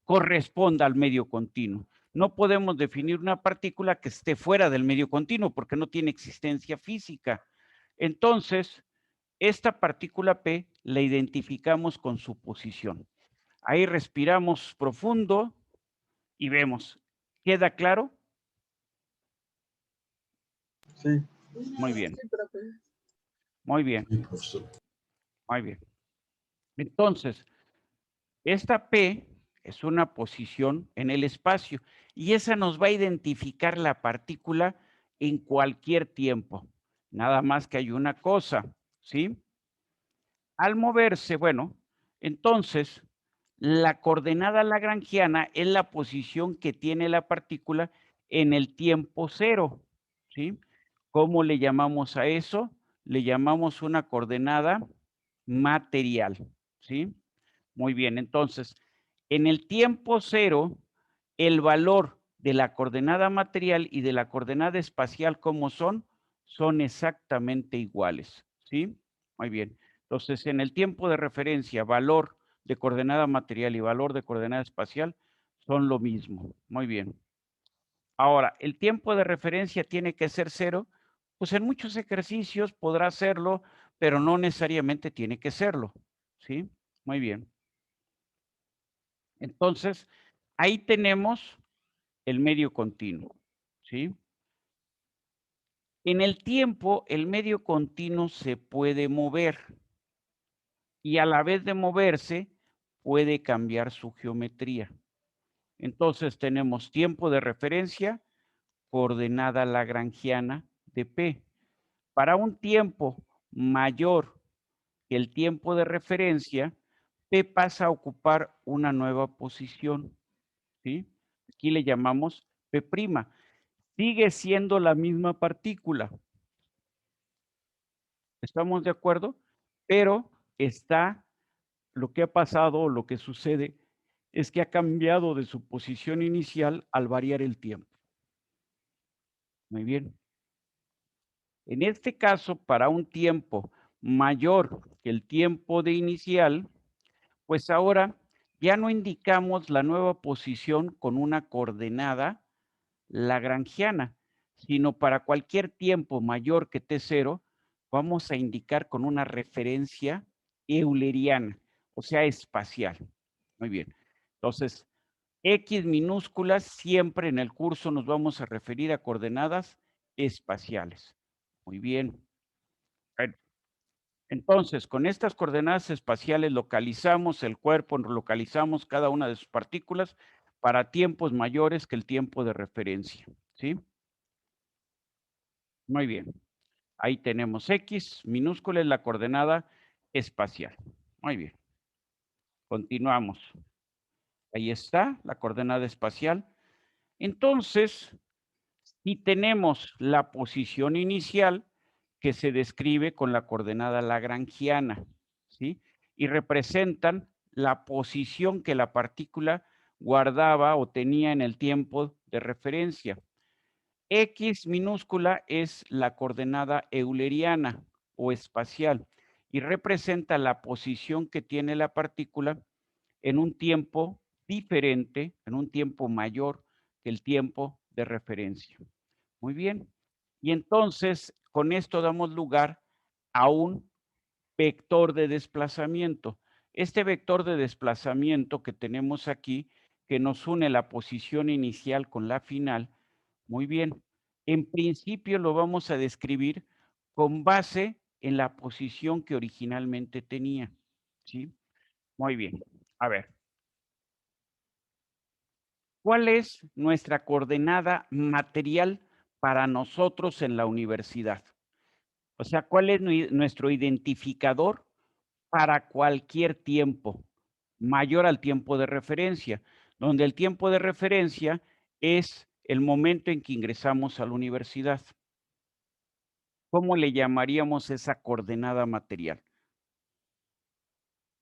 corresponda al medio continuo. No podemos definir una partícula que esté fuera del medio continuo porque no tiene existencia física. Entonces, esta partícula P la identificamos con su posición. Ahí respiramos profundo y vemos. ¿Queda claro? Sí. Muy bien. Muy bien. Sí, profesor. Muy bien. Entonces, esta P es una posición en el espacio y esa nos va a identificar la partícula en cualquier tiempo. Nada más que hay una cosa, ¿sí? Al moverse, bueno, entonces la coordenada lagrangiana es la posición que tiene la partícula en el tiempo cero, ¿sí? ¿Cómo le llamamos a eso? Le llamamos una coordenada material, ¿sí? Muy bien, entonces, en el tiempo cero, el valor de la coordenada material y de la coordenada espacial, ¿cómo son? Son exactamente iguales, ¿sí? Muy bien. Entonces, en el tiempo de referencia, valor de coordenada material y valor de coordenada espacial son lo mismo. Muy bien. Ahora, ¿el tiempo de referencia tiene que ser cero? Pues en muchos ejercicios podrá serlo, pero no necesariamente tiene que serlo, ¿sí? Muy bien. Entonces, ahí tenemos el medio continuo, ¿sí? En el tiempo, el medio continuo se puede mover y a la vez de moverse, puede cambiar su geometría. Entonces, tenemos tiempo de referencia, coordenada lagrangiana de P. Para un tiempo mayor que el tiempo de referencia, P pasa a ocupar una nueva posición, ¿sí? Aquí le llamamos P'. Sigue siendo la misma partícula. ¿Estamos de acuerdo? Pero lo que ha pasado, lo que sucede, es que ha cambiado de su posición inicial al variar el tiempo. Muy bien. En este caso, para un tiempo mayor que el tiempo de inicial, pues ahora ya no indicamos la nueva posición con una coordenada lagrangiana, sino para cualquier tiempo mayor que t0, vamos a indicar con una referencia euleriana, o sea, espacial. Muy bien. Entonces, X minúsculas, siempre en el curso nos vamos a referir a coordenadas espaciales. Muy bien. Bueno, entonces, con estas coordenadas espaciales localizamos el cuerpo, localizamos cada una de sus partículas para tiempos mayores que el tiempo de referencia, ¿sí? Muy bien. Ahí tenemos X, minúscula es la coordenada espacial. Muy bien. Continuamos. Ahí está la coordenada espacial. Entonces, si tenemos la posición inicial que se describe con la coordenada lagrangiana, ¿sí? Y representan la posición que la partícula guardaba o tenía en el tiempo de referencia. X minúscula es la coordenada euleriana o espacial y representa la posición que tiene la partícula en un tiempo diferente, en un tiempo mayor que el tiempo de referencia. Muy bien. Y entonces, con esto damos lugar a un vector de desplazamiento. Este vector de desplazamiento que tenemos aquí, que nos une la posición inicial con la final, muy bien, en principio lo vamos a describir con base en la posición que originalmente tenía, ¿sí? Muy bien, a ver. ¿Cuál es nuestra coordenada material para nosotros en la universidad? O sea, ¿cuál es nuestro identificador para cualquier tiempo mayor al tiempo de referencia? Donde el tiempo de referencia es el momento en que ingresamos a la universidad. ¿Cómo le llamaríamos esa coordenada material?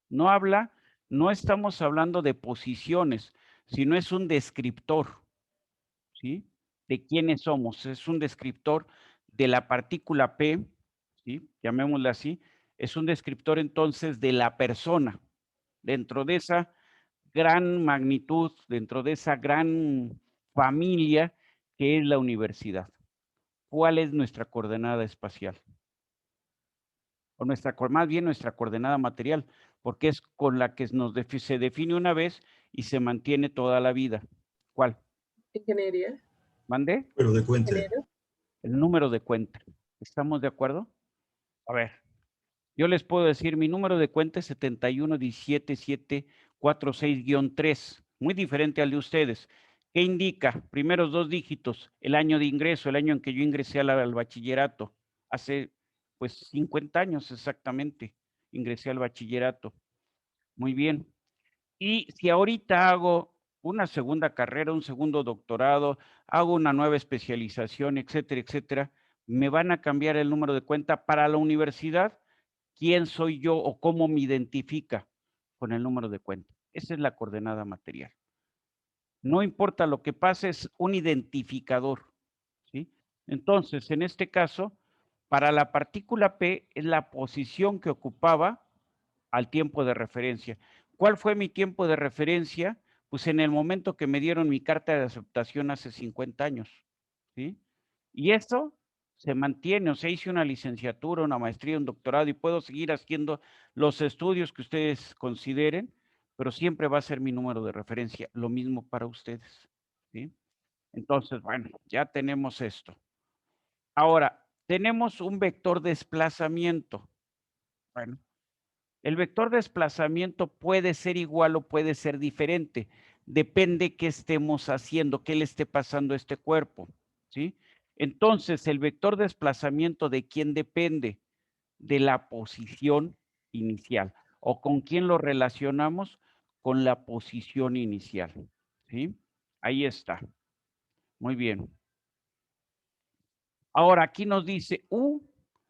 No estamos hablando de posiciones, sino es un descriptor, ¿sí? De quiénes somos. Es un descriptor de la partícula P, ¿sí? Llamémosla así. Es un descriptor entonces de la persona. Dentro de esa gran magnitud, dentro de esa gran familia que es la universidad. ¿Cuál es nuestra coordenada espacial? O más bien nuestra coordenada material, porque es con la que se define una vez y se mantiene toda la vida. ¿Cuál? Ingeniería. ¿Mandé? Pero de cuenta. Ingeniero. El número de cuenta. ¿Estamos de acuerdo? A ver, yo les puedo decir, mi número de cuenta es 7117746-3, muy diferente al de ustedes. ¿Qué indica? Primeros 2 dígitos, el año de ingreso, el año en que yo ingresé al bachillerato, hace pues 50 años exactamente, ingresé al bachillerato. Muy bien. Y si ahorita hago una segunda carrera, un segundo doctorado, hago una nueva especialización, etcétera, etcétera, me van a cambiar el número de cuenta para la universidad. ¿Quién soy yo o cómo me identifica? Con el número de cuenta. Esa es la coordenada material. No importa lo que pase, es un identificador, ¿sí? Entonces, en este caso, para la partícula P es la posición que ocupaba al tiempo de referencia. ¿Cuál fue mi tiempo de referencia? Pues en el momento que me dieron mi carta de aceptación hace 50 años, ¿sí? Y eso se mantiene, o sea, hice una licenciatura, una maestría, un doctorado y puedo seguir haciendo los estudios que ustedes consideren, pero siempre va a ser mi número de referencia. Lo mismo para ustedes, ¿sí? Entonces, bueno, ya tenemos esto. Ahora, tenemos un vector de desplazamiento. Bueno, el vector de desplazamiento puede ser igual o puede ser diferente. Depende qué estemos haciendo, qué le esté pasando a este cuerpo, ¿sí? Entonces, el vector de desplazamiento, ¿de quién depende? De la posición inicial. ¿O con quién lo relacionamos? Con la posición inicial, ¿sí? Ahí está. Muy bien. Ahora, aquí nos dice U,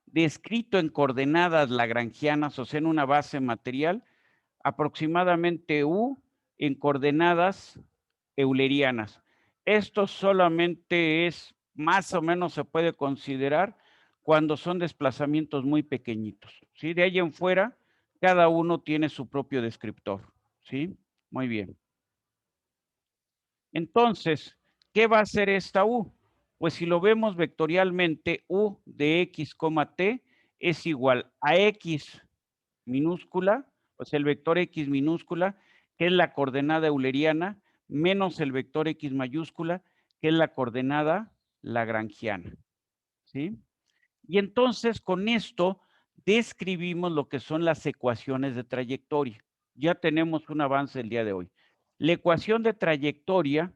descrito en coordenadas lagrangianas, o sea, en una base material, aproximadamente U en coordenadas eulerianas. Esto solamente es, más o menos se puede considerar cuando son desplazamientos muy pequeñitos, ¿sí? De ahí en fuera, cada uno tiene su propio descriptor, ¿sí? Muy bien. Entonces, ¿qué va a hacer esta U? Pues si lo vemos vectorialmente, U de X, T es igual a X minúscula, o sea, el vector X minúscula, que es la coordenada euleriana, menos el vector X mayúscula, que es la coordenada lagrangiana, ¿sí? Y entonces con esto describimos lo que son las ecuaciones de trayectoria. Ya tenemos un avance el día de hoy. La ecuación de trayectoria,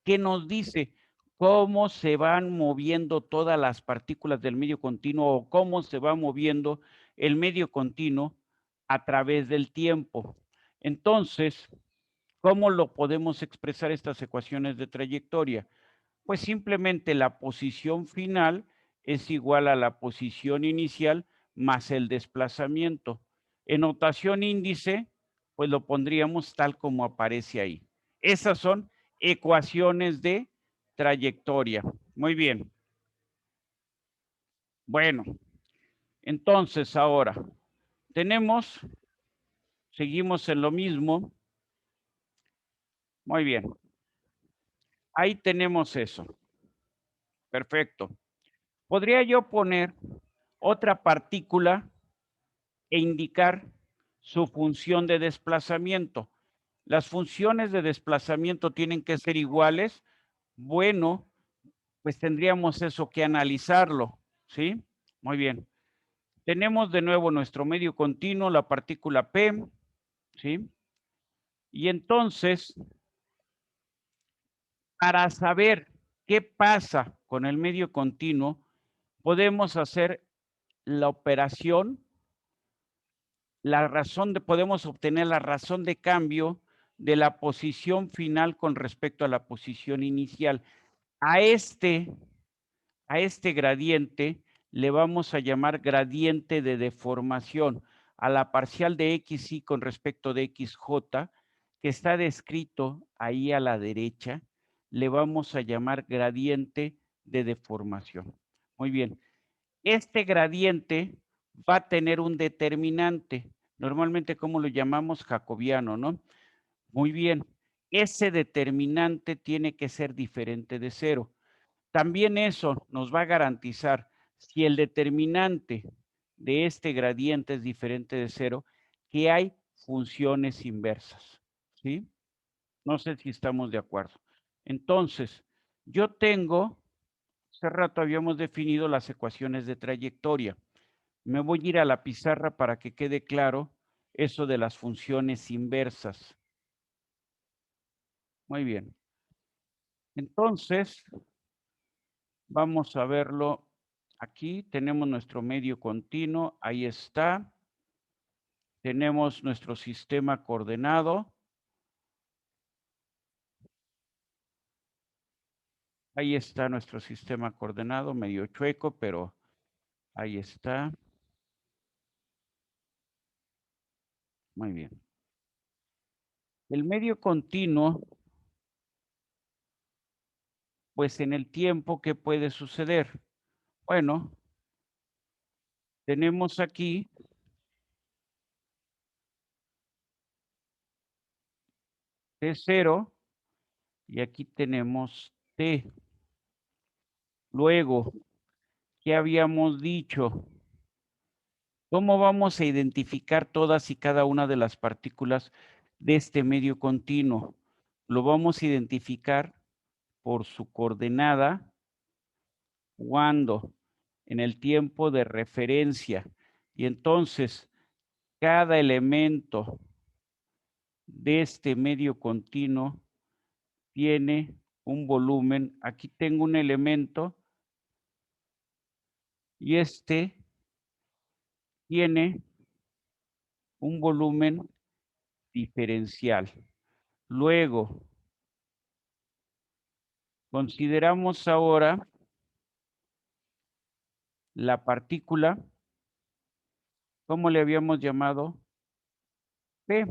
¿qué nos dice? Cómo se van moviendo todas las partículas del medio continuo o cómo se va moviendo el medio continuo a través del tiempo. Entonces, ¿cómo lo podemos expresar estas ecuaciones de trayectoria? Pues simplemente la posición final es igual a la posición inicial más el desplazamiento. En notación índice, pues lo pondríamos tal como aparece ahí. Esas son ecuaciones de trayectoria. Muy bien. Bueno, entonces ahora seguimos en lo mismo. Muy bien. Ahí tenemos eso. Perfecto. Podría yo poner otra partícula e indicar su función de desplazamiento. Las funciones de desplazamiento tienen que ser iguales. Bueno, pues tendríamos eso que analizarlo, ¿sí? Muy bien. Tenemos de nuevo nuestro medio continuo, la partícula P, ¿sí? Y entonces, para saber qué pasa con el medio continuo, podemos hacer la operación, podemos obtener la razón de cambio de la posición final con respecto a la posición inicial. A este gradiente le vamos a llamar gradiente de deformación. A la parcial de xy con respecto de xj, que está descrito ahí a la derecha, le vamos a llamar gradiente de deformación. Muy bien. Este gradiente va a tener un determinante. Normalmente, ¿cómo lo llamamos? Jacobiano, ¿no? Muy bien. Ese determinante tiene que ser diferente de cero. También eso nos va a garantizar, si el determinante de este gradiente es diferente de cero, que hay funciones inversas, ¿sí? No sé si estamos de acuerdo. Entonces, yo tengo, hace rato habíamos definido las ecuaciones de trayectoria. Me voy a ir a la pizarra para que quede claro eso de las funciones inversas. Muy bien. Entonces, vamos a verlo aquí. Tenemos nuestro medio continuo, ahí está. Tenemos nuestro sistema coordenado. Ahí está nuestro sistema coordenado, medio chueco, pero ahí está. Muy bien. El medio continuo, pues en el tiempo, ¿qué puede suceder? Bueno, tenemos aquí T0 y aquí tenemos T. Luego, ¿qué habíamos dicho? ¿Cómo vamos a identificar todas y cada una de las partículas de este medio continuo? Lo vamos a identificar por su coordenada cuando en el tiempo de referencia. Y entonces, cada elemento de este medio continuo tiene un volumen. Aquí tengo un elemento y este tiene un volumen diferencial. Luego, consideramos ahora la partícula, ¿cómo le habíamos llamado? P.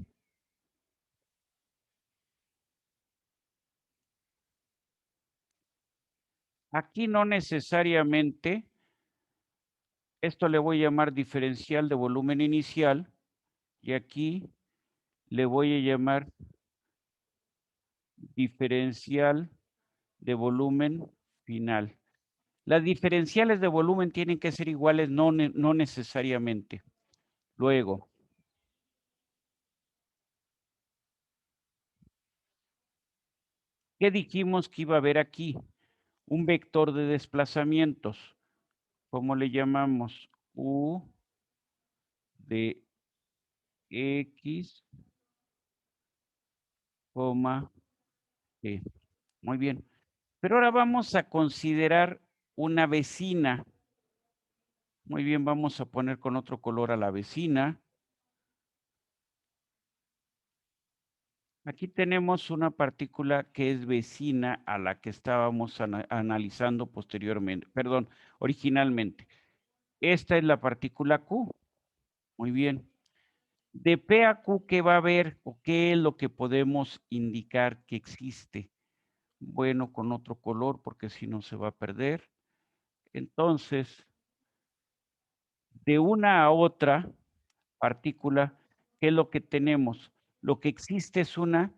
Aquí no necesariamente, esto le voy a llamar diferencial de volumen inicial y aquí le voy a llamar diferencial de volumen final. Las diferenciales de volumen tienen que ser iguales, no necesariamente. Luego, ¿qué dijimos que iba a haber aquí? Un vector de desplazamientos. ¿Cómo le llamamos? U de X, T. Muy bien. Pero ahora vamos a considerar una vecina. Muy bien, vamos a poner con otro color a la vecina. Aquí tenemos una partícula que es vecina a la que estábamos analizando posteriormente, perdón, originalmente. Esta es la partícula Q. Muy bien. De P a Q, ¿qué va a haber o qué es lo que podemos indicar que existe? Bueno, con otro color porque si no se va a perder. Entonces, de una a otra partícula, ¿qué es lo que tenemos? Lo que existe es una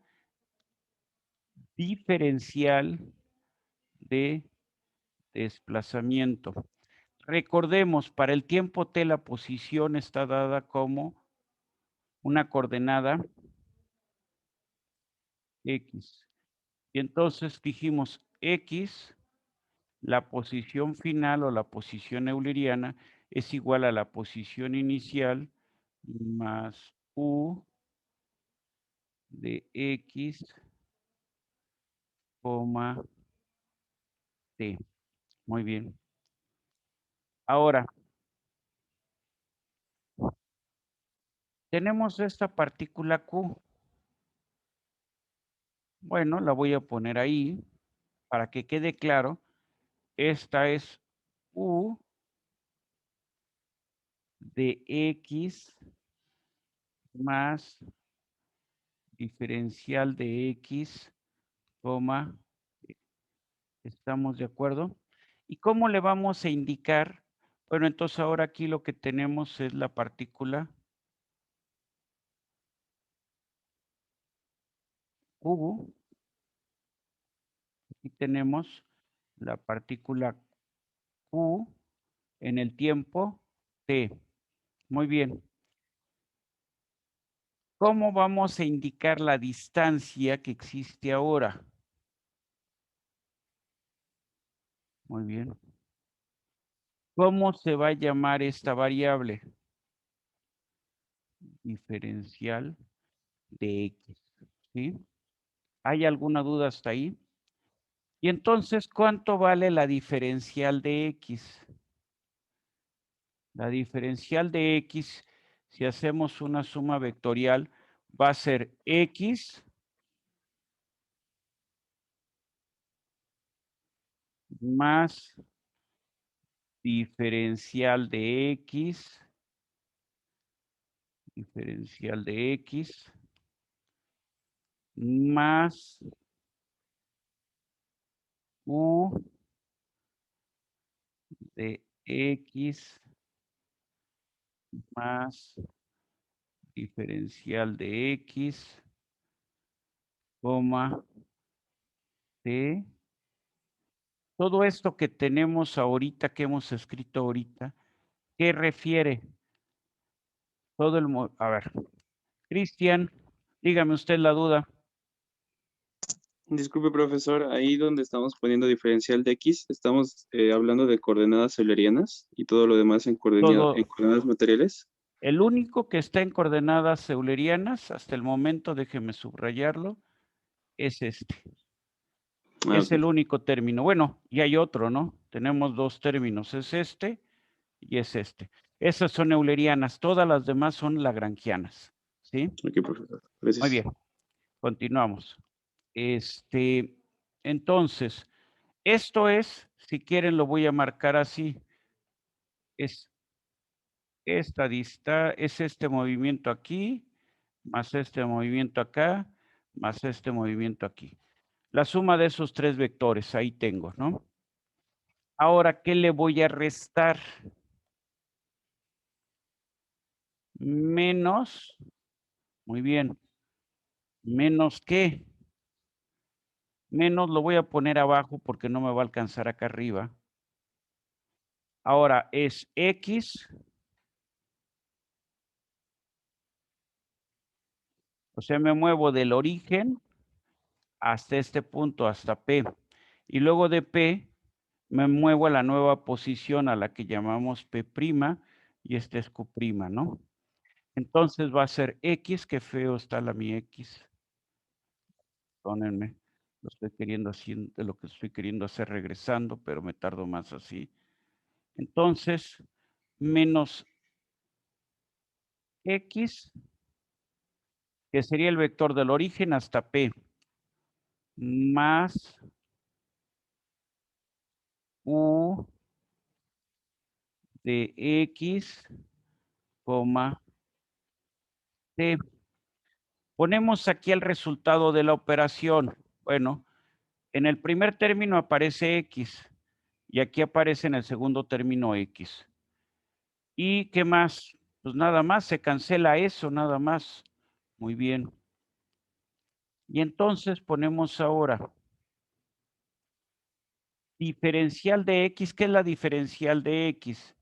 diferencial de desplazamiento. recordemos, para el tiempo t la posición está dada como una coordenada x. Y entonces dijimos x, la posición final o la posición euleriana es igual a la posición inicial más u de x, t. Muy bien. Ahora, tenemos esta partícula q. Bueno, la voy a poner ahí para que quede claro. Esta es u de x más diferencial de x, ¿estamos de acuerdo? ¿Y cómo le vamos a indicar? Bueno, entonces ahora aquí lo que tenemos es la partícula Q. Aquí tenemos la partícula Q en el tiempo t. Muy bien. ¿Cómo vamos a indicar la distancia que existe ahora? Muy bien. ¿Cómo se va a llamar esta variable? Diferencial de x. ¿Sí? ¿Hay alguna duda hasta ahí? Y entonces, ¿cuánto vale la diferencial de x? La diferencial de x, si hacemos una suma vectorial, va a ser x más diferencial de x más u de x más diferencial de x, t. Todo esto que tenemos ahorita, que hemos escrito ahorita, ¿qué refiere? Todo el... A ver, Cristian, dígame usted la duda. Disculpe, profesor, ahí donde estamos poniendo diferencial de x, estamos hablando de coordenadas eulerianas y todo lo demás en Todo, coordenadas materiales. el único que está en coordenadas eulerianas, hasta el momento, déjeme subrayarlo, es este. Es Ok. el único término. Bueno, y hay otro, ¿no? Tenemos dos términos, es este y es este. Esas son eulerianas, todas las demás son lagrangianas, ¿sí? Ok, profesor. Gracias. Muy bien, continuamos. Entonces, esto es, si quieren lo voy a marcar así, es es este movimiento aquí, más este movimiento acá, más este movimiento aquí. La suma de esos tres vectores, ahí tengo, ¿no? Ahora, ¿qué le voy a restar? Menos, muy bien, ¿menos qué? Menos lo voy a poner abajo porque no me va a alcanzar acá arriba. Ahora es x, o sea, me muevo del origen hasta este punto, hasta P. Y luego de P me muevo a la nueva posición a la que llamamos P', y este es Q', ¿no? Entonces va a ser X, qué feo está la mi X. Perdónenme, lo que estoy queriendo hacer regresando, pero me tardo más así. Entonces, menos X, que sería el vector del origen hasta P, más U de X, T. Ponemos aquí el resultado de la operación. Bueno, en el primer término aparece X y aquí aparece en el segundo término X. ¿Y qué más? Pues nada más, se cancela eso, nada más. Muy bien. Y entonces ponemos ahora diferencial de X. ¿Qué es la diferencial de X?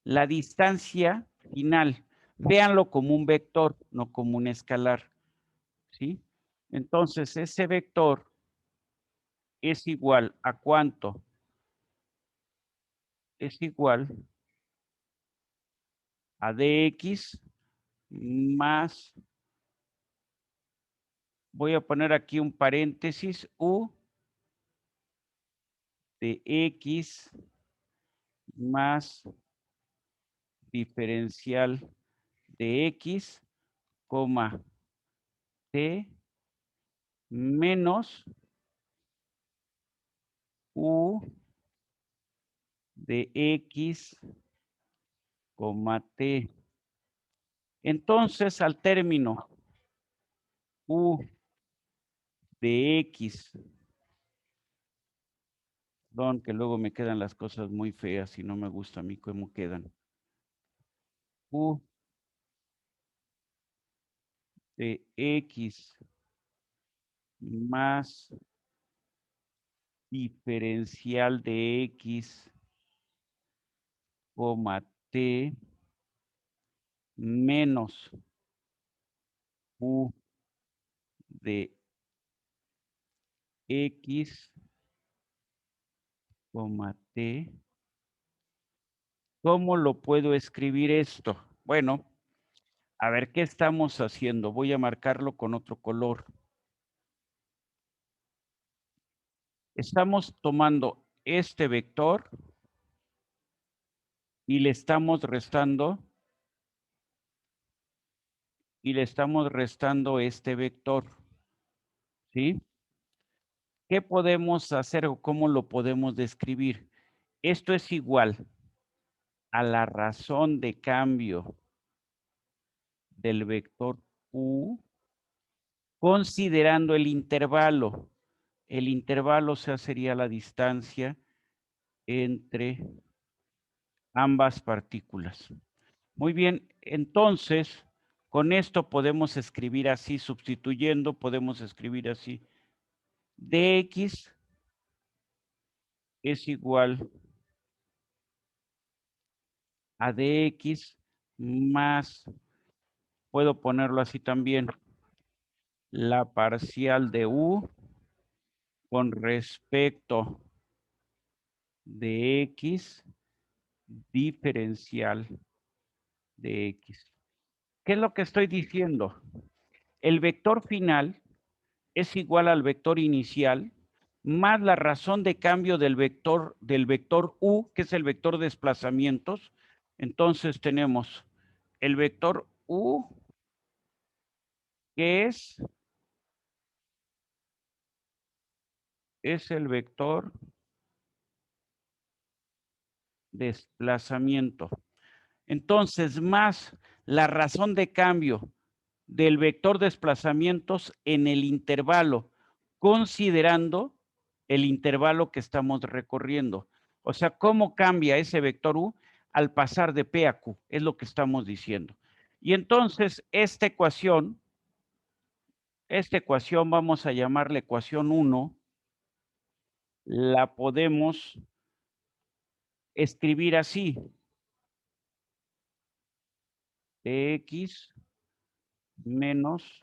La distancia final. Véanlo como un vector, no como un escalar. ¿Sí? Entonces, ese vector es igual a ¿cuánto? Es igual a dx más, voy a poner aquí un paréntesis, u de x más diferencial de x, coma, t menos u de x, coma, t. Entonces, al término u de x, perdón, que luego me quedan las cosas muy feas y no me gusta a mí cómo quedan. U de x más diferencial de x, coma, t menos u de x, coma, t. ¿Cómo lo puedo escribir esto? Bueno, a ver, ¿qué estamos haciendo? Voy a marcarlo con otro color. Estamos tomando este vector y le estamos restando este vector. ¿Sí? ¿Qué podemos hacer o cómo lo podemos describir? Esto es igual a la razón de cambio del vector u considerando el intervalo. El intervalo, o sea, sería la distancia entre ambas partículas. Muy bien, entonces, con esto podemos escribir así, sustituyendo, podemos escribir así. Dx es igual a dx más, puedo ponerlo así también, la parcial de u con respecto de x diferencial de x. ¿Qué es lo que estoy diciendo? El vector final es igual al vector inicial más la razón de cambio del vector u, que es el vector de desplazamientos. Entonces tenemos el vector u, que es el vector desplazamiento. Entonces, más la razón de cambio del vector desplazamientos en el intervalo, considerando el intervalo que estamos recorriendo. O sea, ¿cómo cambia ese vector u al pasar de P a Q? Es lo que estamos diciendo. Y entonces, esta ecuación vamos a llamarla ecuación 1, la podemos escribir así. X menos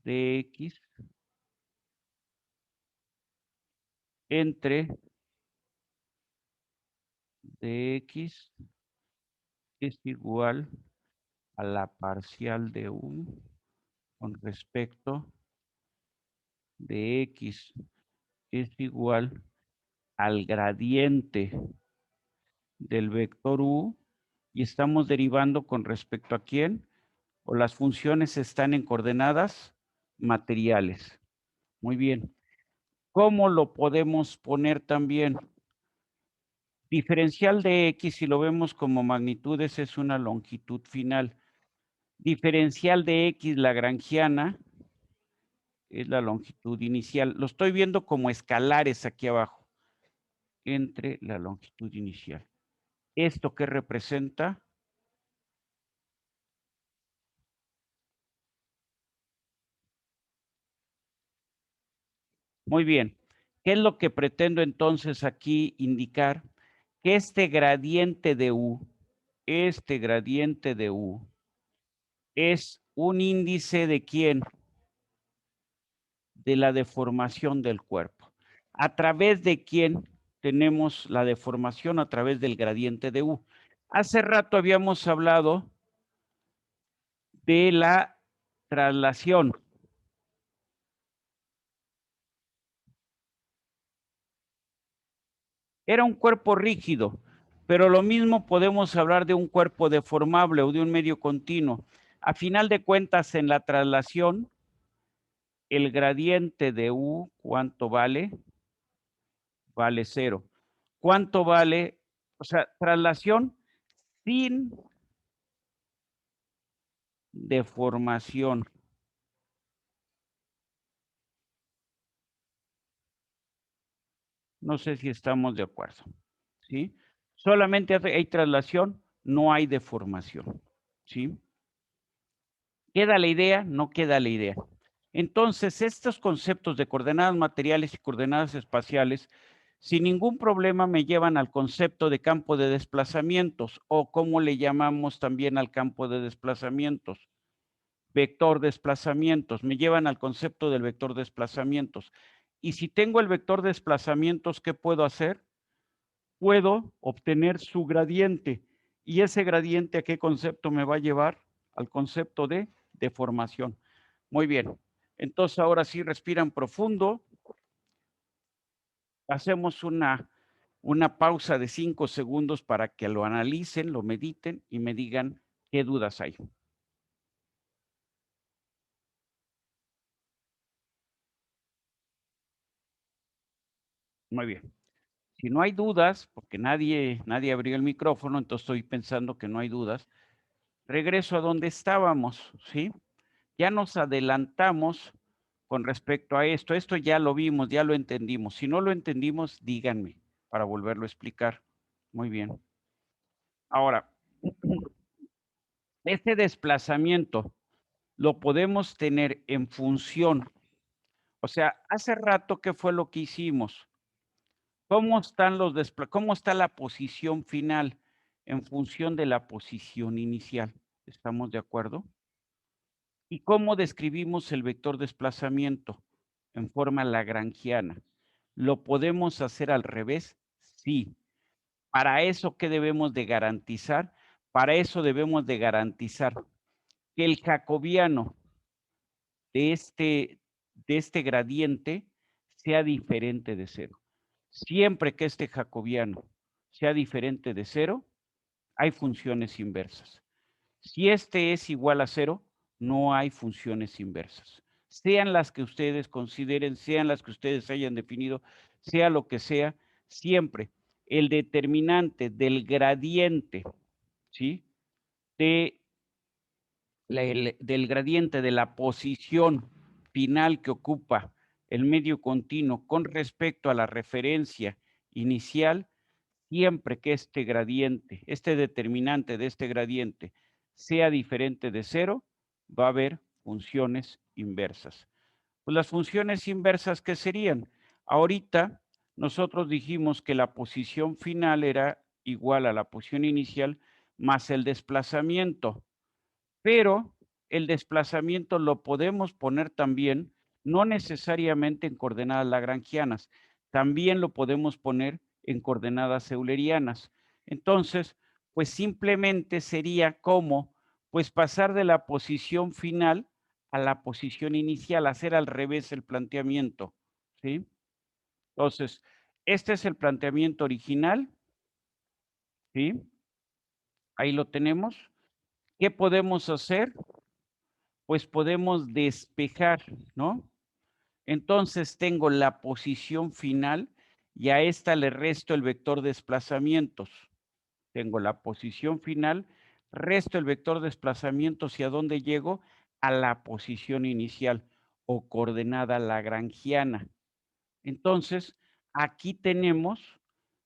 dx entre dx es igual a la parcial de u con respecto de x es igual al gradiente del vector u y estamos derivando con respecto a quién, o las funciones están en coordenadas materiales. Muy bien. ¿Cómo lo podemos poner también? Diferencial de x, si lo vemos como magnitudes, es una longitud final. Diferencial de x lagrangiana es la longitud inicial. Lo estoy viendo como escalares aquí abajo, entre la longitud inicial. ¿Esto qué representa? Muy bien. ¿Qué es lo que pretendo entonces aquí indicar? Que este gradiente de U es un índice de ¿quién? De la deformación del cuerpo. ¿A través de quién tenemos la deformación? A través del gradiente de U. Hace rato habíamos hablado de la traslación. Era un cuerpo rígido, pero lo mismo podemos hablar de un cuerpo deformable o de un medio continuo. A final de cuentas, en la traslación, el gradiente de U, ¿cuánto vale? Vale 0. ¿Cuánto vale? O sea, traslación sin deformación. No sé si estamos de acuerdo, ¿sí? Solamente hay traslación, no hay deformación, ¿sí? ¿Queda la idea? No queda la idea. Entonces, estos conceptos de coordenadas materiales y coordenadas espaciales, sin ningún problema me llevan al concepto de campo de desplazamientos, o como le llamamos también al campo de desplazamientos, vector desplazamientos, me llevan al concepto del vector desplazamientos. Y si tengo el vector desplazamientos, ¿qué puedo hacer? Puedo obtener su gradiente. ¿Y ese gradiente a qué concepto me va a llevar? Al concepto de deformación. Muy bien. Entonces ahora sí respiran profundo. Hacemos una pausa de 5 segundos para que lo analicen, lo mediten y me digan qué dudas hay. Muy bien. Si no hay dudas, porque nadie abrió el micrófono, entonces estoy pensando que no hay dudas, regreso a donde estábamos, ¿sí? Ya nos adelantamos con respecto a esto. Esto ya lo vimos, ya lo entendimos. Si no lo entendimos, díganme para volverlo a explicar. Muy bien. Ahora, este desplazamiento lo podemos tener en función. O sea, hace rato, ¿qué fue lo que hicimos? ¿Cómo está la posición final en función de la posición inicial? ¿Estamos de acuerdo? ¿Y cómo describimos el vector desplazamiento? En forma lagrangiana. ¿Lo podemos hacer al revés? Sí. ¿Para eso qué debemos de garantizar? Para eso debemos de garantizar que el jacobiano de este gradiente sea diferente de 0. Siempre que este jacobiano sea diferente de 0, hay funciones inversas. Si este es igual a 0, no hay funciones inversas. Sean las que ustedes consideren, sean las que ustedes hayan definido, sea lo que sea, siempre el determinante del gradiente, ¿sí? Del gradiente de la posición final que ocupa el medio continuo con respecto a la referencia inicial, siempre que este gradiente, este determinante de este gradiente sea diferente de 0, va a haber funciones inversas. Pues las funciones inversas, ¿qué serían? Ahorita nosotros dijimos que la posición final era igual a la posición inicial más el desplazamiento, pero el desplazamiento lo podemos poner también, no necesariamente en coordenadas lagrangianas, también lo podemos poner en coordenadas eulerianas. Entonces, pues simplemente sería como, pues pasar de la posición final a la posición inicial, hacer al revés el planteamiento, ¿sí? Entonces, este es el planteamiento original, ¿sí? Ahí lo tenemos. ¿Qué podemos hacer? Pues podemos despejar, ¿no? Entonces tengo la posición final y a esta le resto el vector desplazamientos. Tengo la posición final, resto el vector desplazamientos y ¿a dónde llego? A la posición inicial o coordenada lagrangiana. Entonces, aquí tenemos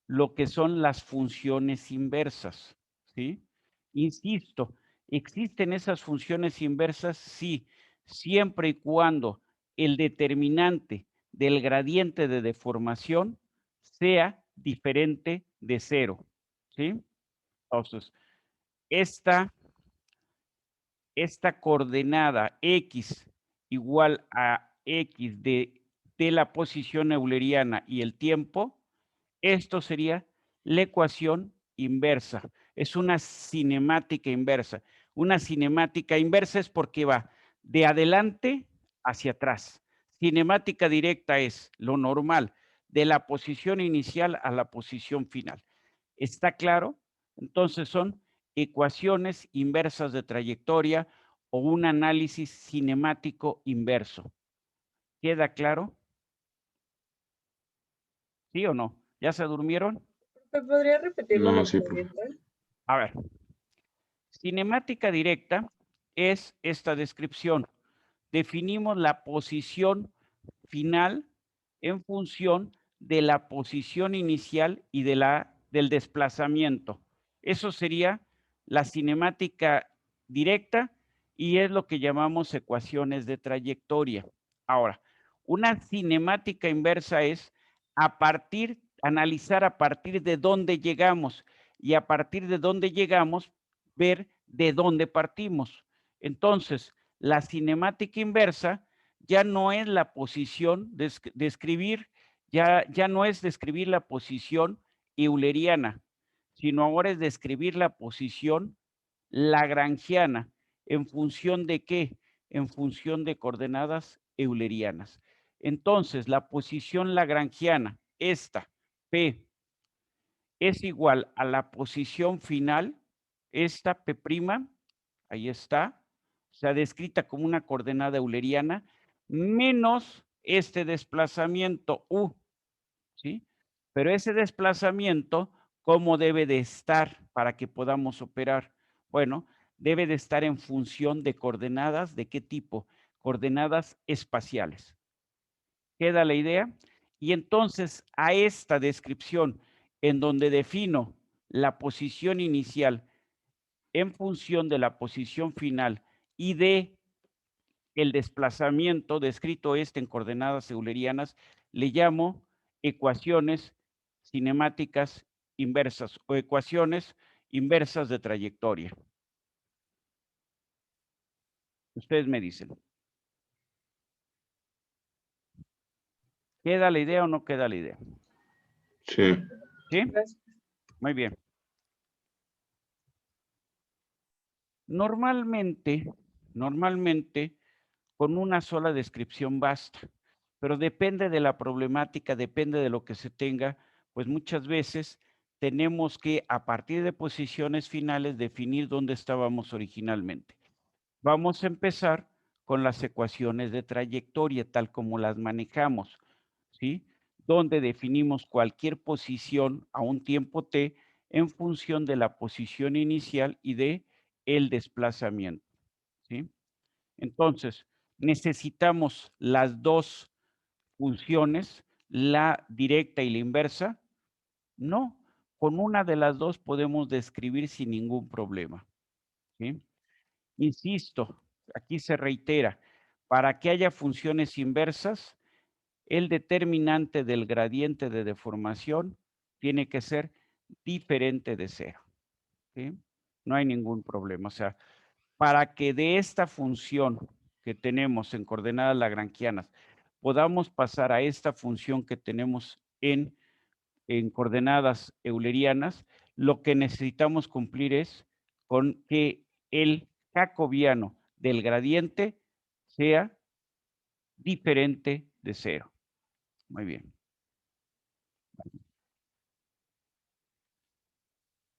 lo que son las funciones inversas, ¿sí? Insisto, ¿existen esas funciones inversas? Sí, siempre y cuando el determinante del gradiente de deformación sea diferente de 0, ¿sí? Entonces, esta coordenada x igual a x de la posición euleriana y el tiempo, esto sería la ecuación inversa. Es una cinemática inversa. Una cinemática inversa es porque va de adelante hacia atrás. Cinemática directa es lo normal, de la posición inicial a la posición final. ¿Está claro? Entonces son ecuaciones inversas de trayectoria o un análisis cinemático inverso. ¿Queda claro? ¿Sí o no? ¿Ya se durmieron? ¿Podría repetirlo No, la sí, profe. pregunta? A ver, cinemática directa es esta descripción. Definimos la posición final en función de la posición inicial y del desplazamiento. Eso sería la cinemática directa y es lo que llamamos ecuaciones de trayectoria. Ahora, una cinemática inversa es analizar a partir de dónde llegamos y a partir de dónde llegamos, ver de dónde partimos. Entonces, la cinemática inversa ya no es la posición describir, ya no es describir la posición euleriana, sino ahora es describir la posición lagrangiana. ¿En función de qué? En función de coordenadas eulerianas. Entonces, la posición lagrangiana, esta, P, es igual a la posición final, esta P', ahí está, o sea, descrita como una coordenada euleriana, menos este desplazamiento U, ¿sí? Pero ese desplazamiento, ¿cómo debe de estar para que podamos operar? Bueno, debe de estar en función de coordenadas, ¿de qué tipo? Coordenadas espaciales. ¿Queda la idea? Y entonces a esta descripción en donde defino la posición inicial en función de la posición final y de el desplazamiento descrito en coordenadas eulerianas, le llamo ecuaciones cinemáticas inversas o ecuaciones inversas de trayectoria. Ustedes me dicen. ¿Queda la idea o no queda la idea? Sí. ¿Sí? Gracias. Muy bien. Normalmente, con una sola descripción basta, pero depende de la problemática, depende de lo que se tenga, pues muchas veces tenemos que, a partir de posiciones finales, definir dónde estábamos originalmente. Vamos a empezar con las ecuaciones de trayectoria, tal como las manejamos, ¿sí? Donde definimos cualquier posición a un tiempo t en función de la posición inicial y de el desplazamiento, ¿sí? Entonces, necesitamos las dos funciones, la directa y la inversa. No, con una de las dos podemos describir sin ningún problema, ¿sí? Insisto, aquí se reitera, para que haya funciones inversas, el determinante del gradiente de deformación tiene que ser diferente de 0, ¿sí? No hay ningún problema. O sea, para que de esta función que tenemos en coordenadas lagrangianas podamos pasar a esta función que tenemos en coordenadas eulerianas, lo que necesitamos cumplir es con que el jacobiano del gradiente sea diferente de 0. Muy bien.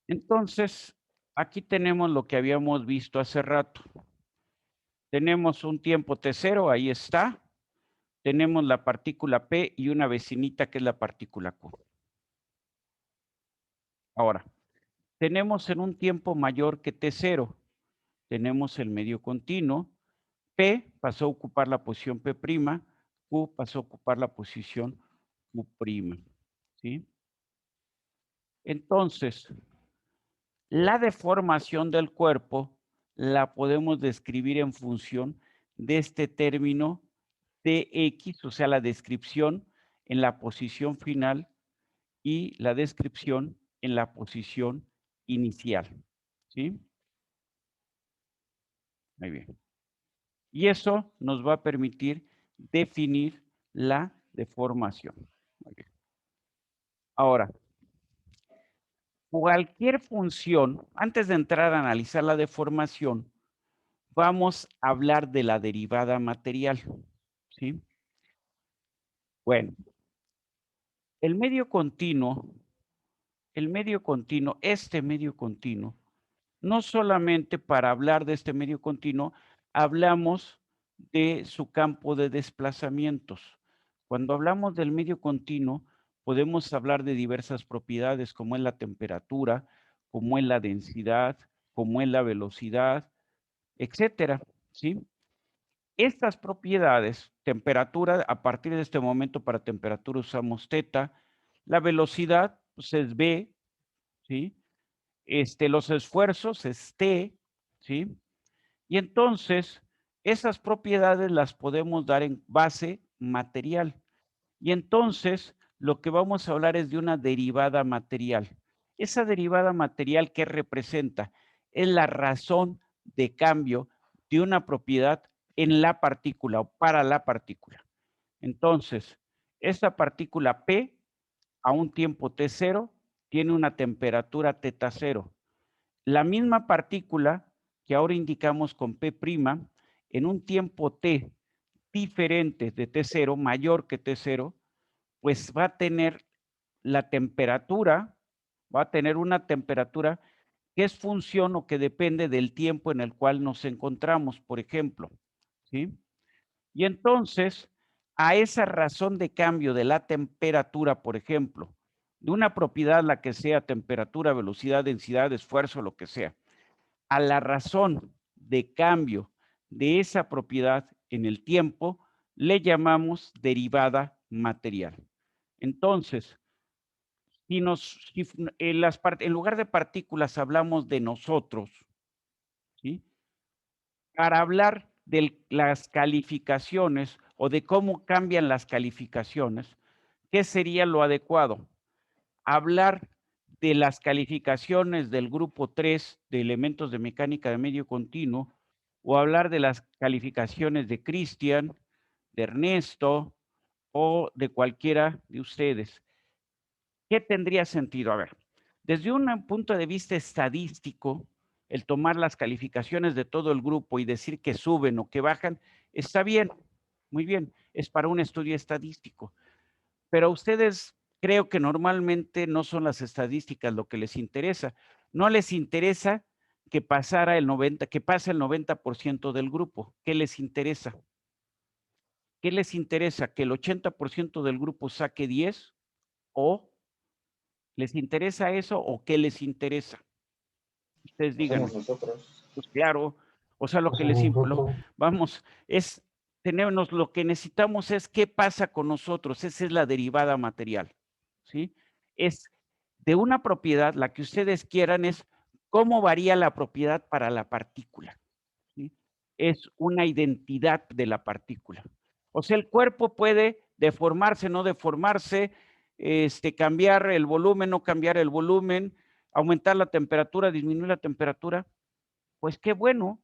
Entonces, aquí tenemos lo que habíamos visto hace rato. Tenemos un tiempo T0, ahí está. Tenemos la partícula P y una vecinita que es la partícula Q. Ahora, tenemos en un tiempo mayor que T0, tenemos el medio continuo, P pasó a ocupar la posición P', Q pasó a ocupar la posición Q', ¿sí? Entonces, la deformación del cuerpo la podemos describir en función de este término dx, o sea, la descripción en la posición final y la descripción en la posición inicial, ¿sí? Muy bien. Y eso nos va a permitir definir la deformación. Muy bien. Ahora, cualquier función, antes de entrar a analizar la deformación, vamos a hablar de la derivada material, ¿sí? Bueno, el medio continuo, este medio continuo, no solamente para hablar de este medio continuo, hablamos de su campo de desplazamientos. Cuando hablamos del medio continuo, podemos hablar de diversas propiedades, como es la temperatura, como es la densidad, como es la velocidad, etcétera, ¿sí? Estas propiedades, temperatura, a partir de este momento para temperatura usamos θ, la velocidad pues, es v, ¿sí? Los esfuerzos es T, ¿sí? Y entonces, esas propiedades las podemos dar en base material. Y entonces, lo que vamos a hablar es de una derivada material. Esa derivada material, ¿qué representa? Es la razón de cambio de una propiedad en la partícula o para la partícula. Entonces, esta partícula P a un tiempo T0 tiene una temperatura θ0. La misma partícula que ahora indicamos con P', en un tiempo T diferente de T0, mayor que T0, pues va a tener la temperatura, va a tener una temperatura que es función o que depende del tiempo en el cual nos encontramos, por ejemplo, ¿sí? Y entonces, a esa razón de cambio de la temperatura, por ejemplo, de una propiedad, la que sea, temperatura, velocidad, densidad, esfuerzo, lo que sea, a la razón de cambio de esa propiedad en el tiempo, le llamamos derivada material. Entonces, en lugar de partículas hablamos de nosotros, ¿sí? Para hablar de las calificaciones o de cómo cambian las calificaciones, ¿qué sería lo adecuado? Hablar de las calificaciones del grupo 3 de elementos de mecánica de medio continuo o hablar de las calificaciones de Cristian, de Ernesto o de cualquiera de ustedes. ¿Qué tendría sentido? A ver, desde un punto de vista estadístico, el tomar las calificaciones de todo el grupo y decir que suben o que bajan, está bien, muy bien, es para un estudio estadístico. Pero a ustedes creo que normalmente no son las estadísticas lo que les interesa. No les interesa que pase el 90% del grupo. ¿Qué les interesa? ¿Qué les interesa? ¿Que el 80% del grupo saque 10? ¿O les interesa eso o qué les interesa? Ustedes digan. Nosotros. Pues claro, o sea, lo que vamos, lo que necesitamos es qué pasa con nosotros, esa es la derivada material, ¿sí? Es de una propiedad, la que ustedes quieran es cómo varía la propiedad para la partícula, ¿sí? Es una identidad de la partícula. O sea, el cuerpo puede deformarse, no deformarse, cambiar el volumen, no cambiar el volumen, aumentar la temperatura, disminuir la temperatura, pues qué bueno,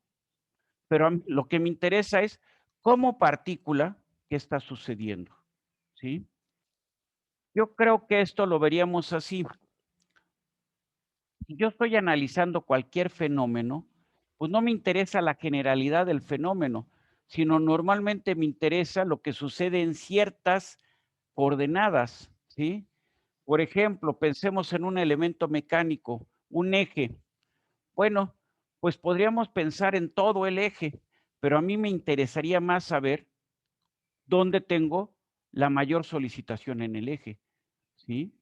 pero a mí lo que me interesa es como partícula, ¿qué está sucediendo? ¿Sí? Yo creo que esto lo veríamos así. Si yo estoy analizando cualquier fenómeno, pues no me interesa la generalidad del fenómeno, sino normalmente me interesa lo que sucede en ciertas coordenadas, ¿sí? Por ejemplo, pensemos en un elemento mecánico, un eje. Bueno, pues podríamos pensar en todo el eje, pero a mí me interesaría más saber dónde tengo la mayor solicitación en el eje, ¿sí?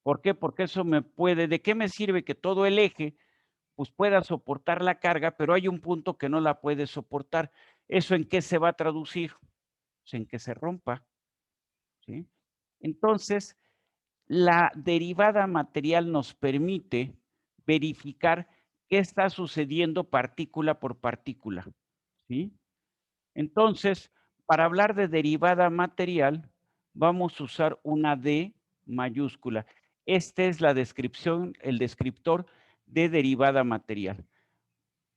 ¿Por qué? Porque eso ¿de qué me sirve que todo el eje pues pueda soportar la carga, pero hay un punto que no la puede soportar? ¿Eso en qué se va a traducir? Pues en que se rompa, ¿sí? Entonces, la derivada material nos permite verificar qué está sucediendo partícula por partícula, ¿sí? Entonces, para hablar de derivada material, vamos a usar una D mayúscula. Esta es la descripción, el descriptor de derivada material.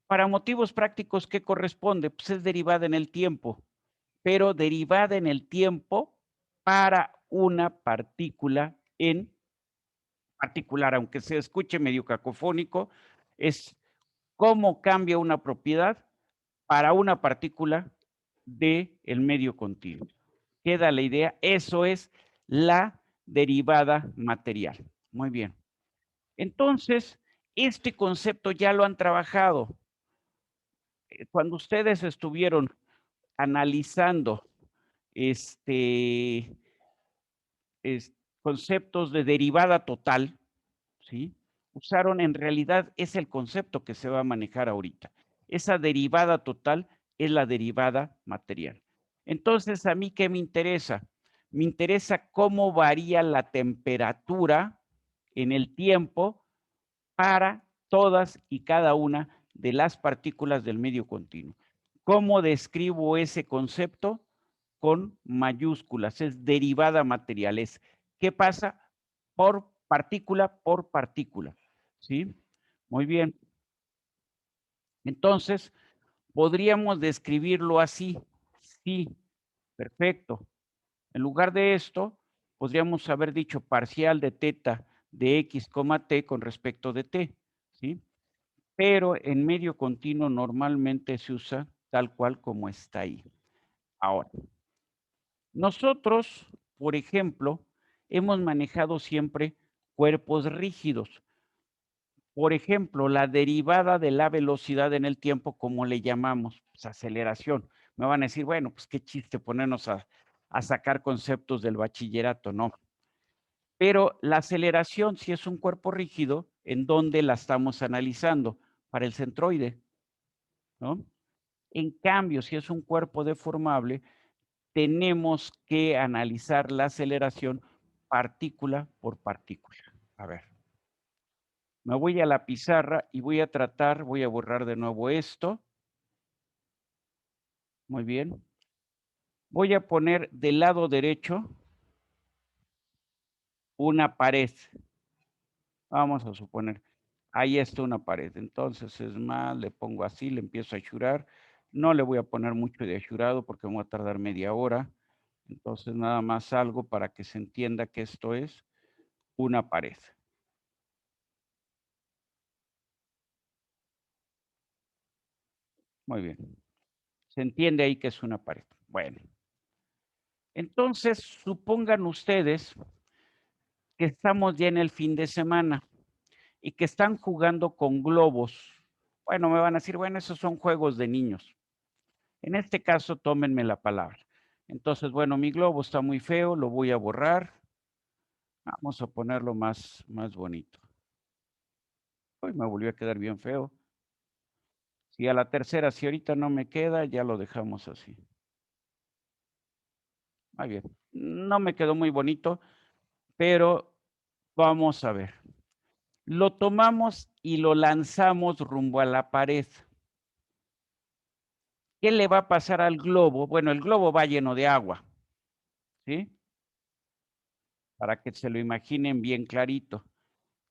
Para motivos prácticos, ¿qué corresponde? Pues es derivada en el tiempo, pero derivada en el tiempo para una partícula en particular, aunque se escuche medio cacofónico, es cómo cambia una propiedad para una partícula del medio continuo. ¿Queda la idea? Eso es la derivada material. Muy bien. Entonces, este concepto ya lo han trabajado. Cuando ustedes estuvieron analizando conceptos de derivada total, ¿sí? Usaron, en realidad es el concepto que se va a manejar ahorita. Esa derivada total es la derivada material. Entonces, ¿a mí qué me interesa? Me interesa cómo varía la temperatura en el tiempo para todas y cada una de las partículas del medio continuo. ¿Cómo describo ese concepto? Con mayúsculas, es derivada material, es qué pasa por partícula, ¿sí? Muy bien. Entonces, podríamos describirlo así, sí, perfecto. En lugar de esto, podríamos haber dicho parcial de teta de x, t con respecto de t, ¿sí? Pero en medio continuo normalmente se usa tal cual como está ahí. Ahora, nosotros, por ejemplo, hemos manejado siempre cuerpos rígidos. Por ejemplo, la derivada de la velocidad en el tiempo, ¿cómo le llamamos? Pues aceleración. Me van a decir, bueno, pues qué chiste ponernos a sacar conceptos del bachillerato, no. Pero la aceleración, si es un cuerpo rígido, ¿en dónde la estamos analizando? Para el centroide, ¿no? En cambio, si es un cuerpo deformable, tenemos que analizar la aceleración partícula por partícula. A ver. Me voy a la pizarra y voy a borrar de nuevo esto. Muy bien. Voy a poner del lado derecho una pared. Vamos a suponer, ahí está una pared. Entonces es más, le pongo así, le empiezo a achurar. No le voy a poner mucho de achurado porque me voy a tardar media hora. Entonces nada más algo para que se entienda que esto es una pared. Muy bien. Se entiende ahí que es una pared. Bueno. Entonces, supongan ustedes que estamos ya en el fin de semana y que están jugando con globos. Bueno, me van a decir, bueno, esos son juegos de niños. En este caso, tómenme la palabra. Entonces, bueno, mi globo está muy feo, lo voy a borrar. Vamos a ponerlo más bonito. Hoy me volvió a quedar bien feo. Si a la tercera, si ahorita no me queda, ya lo dejamos así. Muy bien. No me quedó muy bonito, pero vamos a ver. Lo tomamos y lo lanzamos rumbo a la pared. ¿Qué le va a pasar al globo? Bueno, el globo va lleno de agua, ¿sí? Para que se lo imaginen bien clarito.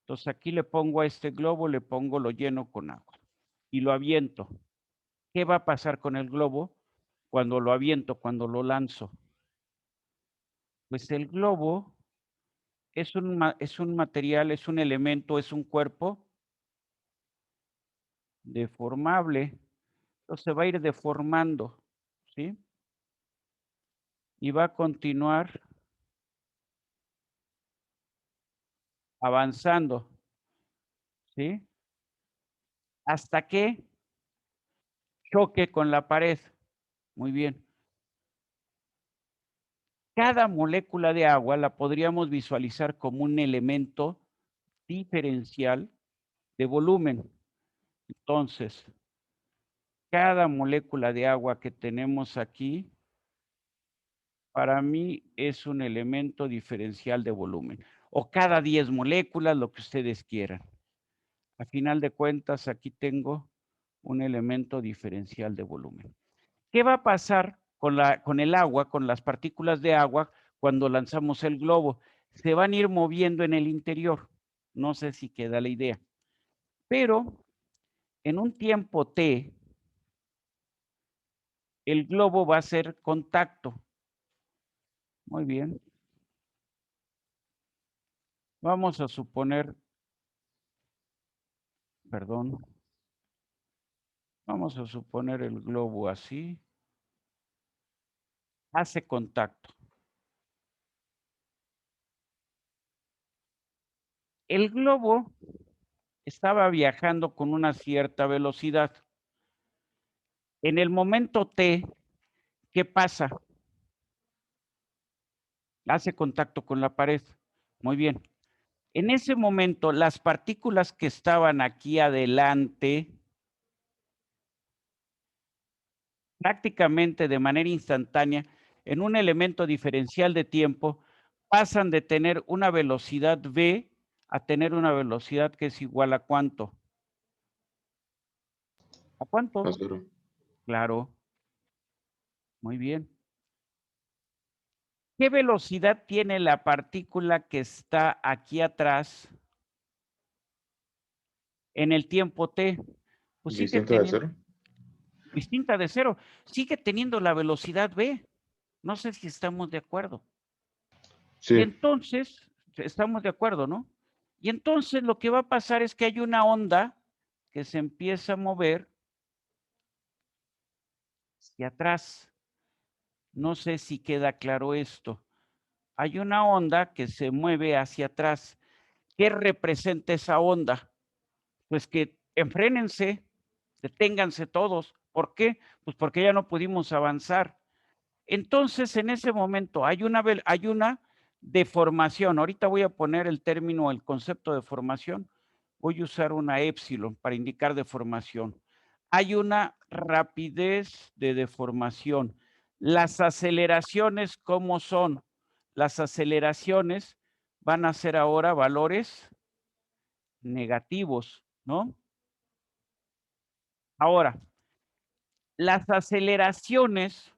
Entonces aquí le pongo a este globo, lo lleno con agua y lo aviento. ¿Qué va a pasar con el globo cuando lo aviento, cuando lo lanzo? Pues el globo es un material, es un elemento, es un cuerpo deformable. Entonces se va a ir deformando, ¿sí? Y va a continuar avanzando, ¿sí? Hasta que choque con la pared. Muy bien. Cada molécula de agua la podríamos visualizar como un elemento diferencial de volumen. Entonces, cada molécula de agua que tenemos aquí, para mí es un elemento diferencial de volumen. O cada 10 moléculas, lo que ustedes quieran. A final de cuentas, aquí tengo un elemento diferencial de volumen. ¿Qué va a pasar con el agua, con las partículas de agua, cuando lanzamos el globo. Se van a ir moviendo en el interior. No sé si queda la idea. Pero en un tiempo t, el globo va a hacer contacto. Muy bien. Vamos a suponer, perdón, vamos a suponer el globo así. Hace contacto. El globo estaba viajando con una cierta velocidad. En el momento t, ¿qué pasa? Hace contacto con la pared. Muy bien. En ese momento, las partículas que estaban aquí adelante, prácticamente de manera instantánea, en un elemento diferencial de tiempo, pasan de tener una velocidad v a tener una velocidad que es igual a ¿cuánto? ¿A cuánto? A 0. Claro. Muy bien. ¿Qué velocidad tiene la partícula que está aquí atrás en el tiempo t? Pues sigue Distinto de teniendo, 0. distinta de 0, sigue teniendo la velocidad v. No sé si estamos de acuerdo. Y Sí. entonces, estamos de acuerdo, ¿no? Y entonces lo que va a pasar es que hay una onda que se empieza a mover hacia atrás. No sé si queda claro esto. Hay una onda que se mueve hacia atrás. ¿Qué representa esa onda? Pues que enfrénense, deténganse todos. ¿Por qué? Pues porque ya no pudimos avanzar. Entonces, en ese momento hay una deformación. Ahorita voy a poner el término, el concepto de formación. Voy a usar una épsilon para indicar deformación. Hay una rapidez de deformación. Las aceleraciones, ¿cómo son? Las aceleraciones van a ser ahora valores negativos, ¿no? Ahora, las aceleraciones,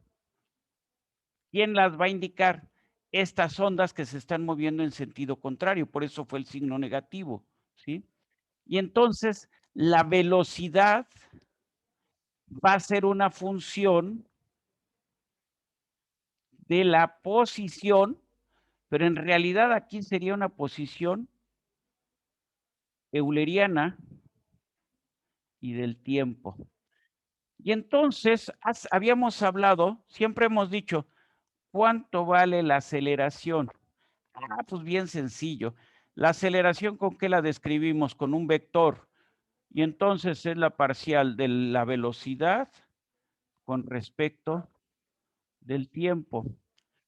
¿quién las va a indicar? Estas ondas que se están moviendo en sentido contrario, por eso fue el signo negativo, ¿sí? Y entonces la velocidad va a ser una función de la posición, pero en realidad aquí sería una posición euleriana y del tiempo. Y entonces habíamos hablado, siempre hemos dicho, ¿cuánto vale la aceleración? Ah, pues bien sencillo. La aceleración, ¿con qué la describimos? Con un vector. Y entonces es la parcial de la velocidad con respecto del tiempo.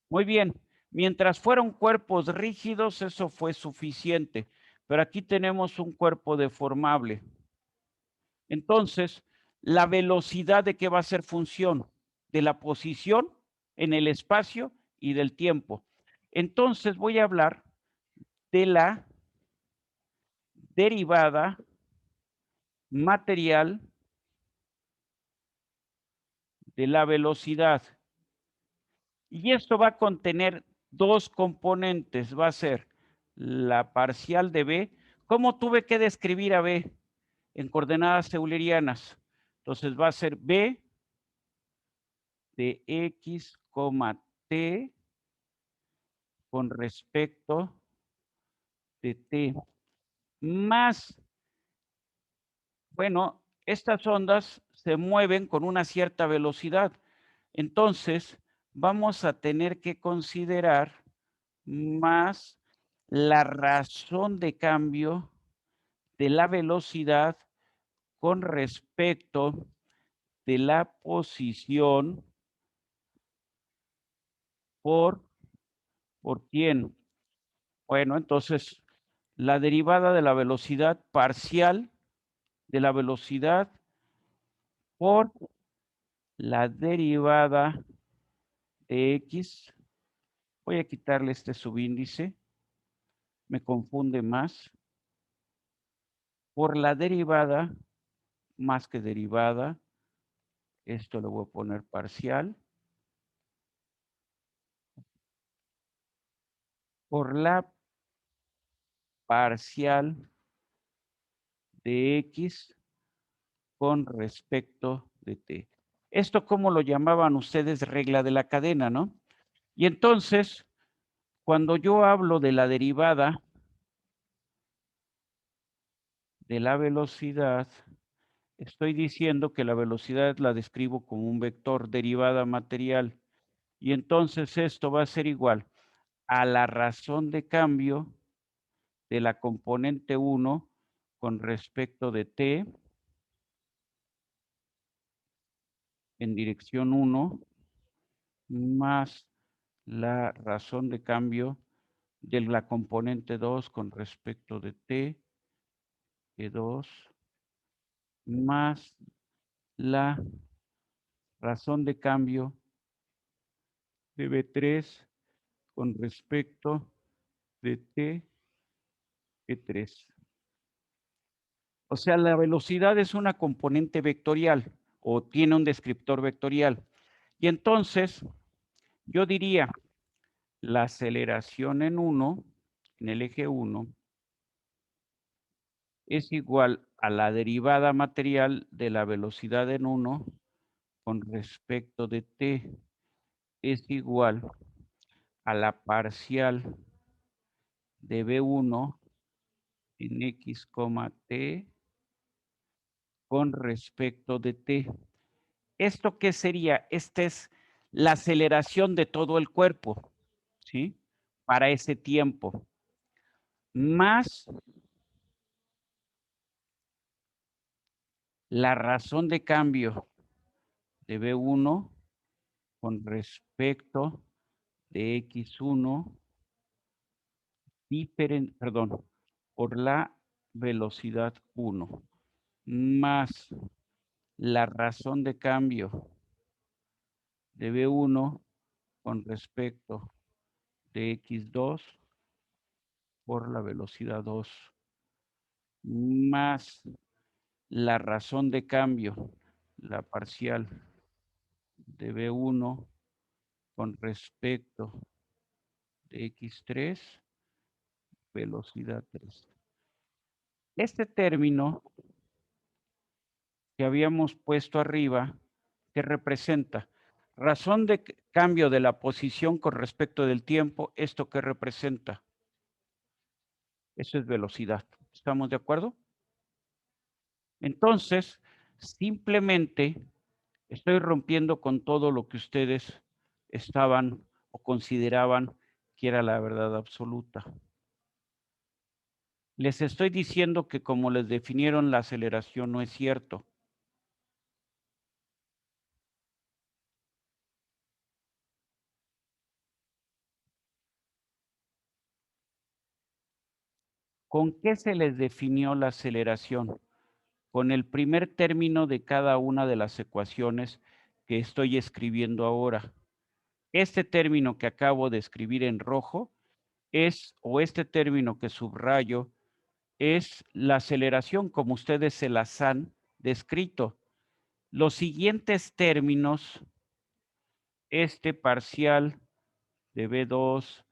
Muy bien. Mientras fueron cuerpos rígidos, eso fue suficiente. Pero aquí tenemos un cuerpo deformable. Entonces, la velocidad de qué va a ser función de la posición en el espacio y del tiempo. Entonces voy a hablar de la derivada material de la velocidad. Y esto va a contener dos componentes. Va a ser la parcial de B. ¿Cómo tuve que describir a B? En coordenadas eulerianas. Entonces va a ser B de X, T con respecto de T. Más, bueno, estas ondas se mueven con una cierta velocidad. Entonces, vamos a tener que considerar más la razón de cambio de la velocidad con respecto de la posición por quién. Bueno, entonces, la derivada de la velocidad parcial de la velocidad por la derivada de X. Voy a quitarle este subíndice. Me confunde más. Por la derivada, más que derivada. Esto lo voy a poner parcial por la parcial de X con respecto de T. Esto, ¿cómo lo llamaban ustedes? Regla de la cadena, ¿no? Y entonces, cuando yo hablo de la derivada de la velocidad, estoy diciendo que la velocidad la describo como un vector derivada material. Y entonces esto va a ser igual a la razón de cambio de la componente 1 con respecto de T en dirección 1 más la razón de cambio de la componente 2 con respecto de T, E2, más la razón de cambio de B3 con respecto de T, E3. O sea, la velocidad es una componente vectorial o tiene un descriptor vectorial. Y entonces, yo diría, la aceleración en el eje 1, es igual a la derivada material de la velocidad en 1 con respecto de T, es igual a la parcial de B1 en X, T con respecto de T. ¿Esto qué sería? Esta es la aceleración de todo el cuerpo, ¿sí? Para ese tiempo. Más la razón de cambio de B1 con respecto de X1 por la velocidad 1 más la razón de cambio de B1 con respecto de X2 por la velocidad 2 más la razón de cambio, la parcial de B1 con respecto de X3, velocidad 3. Este término que habíamos puesto arriba, que representa razón de cambio de la posición con respecto del tiempo, ¿esto qué representa? Eso es velocidad. ¿Estamos de acuerdo? Entonces, simplemente estoy rompiendo con todo lo que ustedes estaban o consideraban que era la verdad absoluta. Les estoy diciendo que como les definieron la aceleración no es cierto. ¿Con qué se les definió la aceleración? Con el primer término de cada una de las ecuaciones que estoy escribiendo ahora. Este término que acabo de escribir en rojo o este término que subrayo, es la aceleración como ustedes se las han descrito. Los siguientes términos, este parcial de B2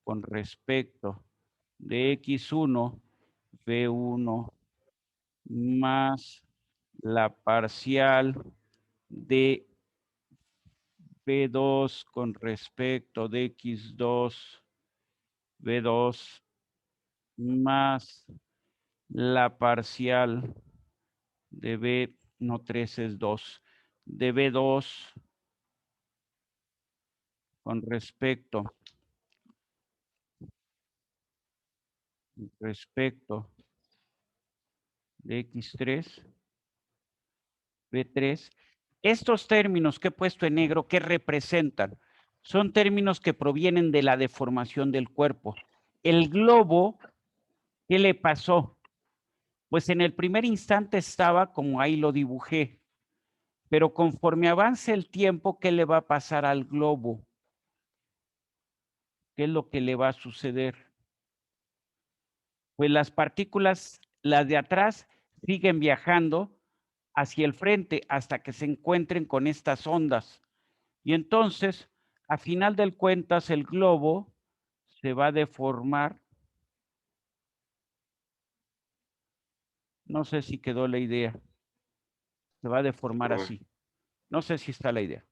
con respecto de X1, B1 más la parcial de B2 con respecto de X2, B2 más la parcial de B, no 3 es 2, de B2 con respecto de X3, B3. Estos términos que he puesto en negro, ¿qué representan? Son términos que provienen de la deformación del cuerpo. El globo, ¿qué le pasó? Pues en el primer instante estaba como ahí lo dibujé, pero conforme avance el tiempo, ¿qué le va a pasar al globo? ¿Qué es lo que le va a suceder? Pues las partículas, las de atrás, siguen viajando hacia el frente hasta que se encuentren con estas ondas. Y entonces, a final del cuentas, el globo se va a deformar. No sé si quedó la idea. Se va a deformar Profe. así. No sé si está la idea.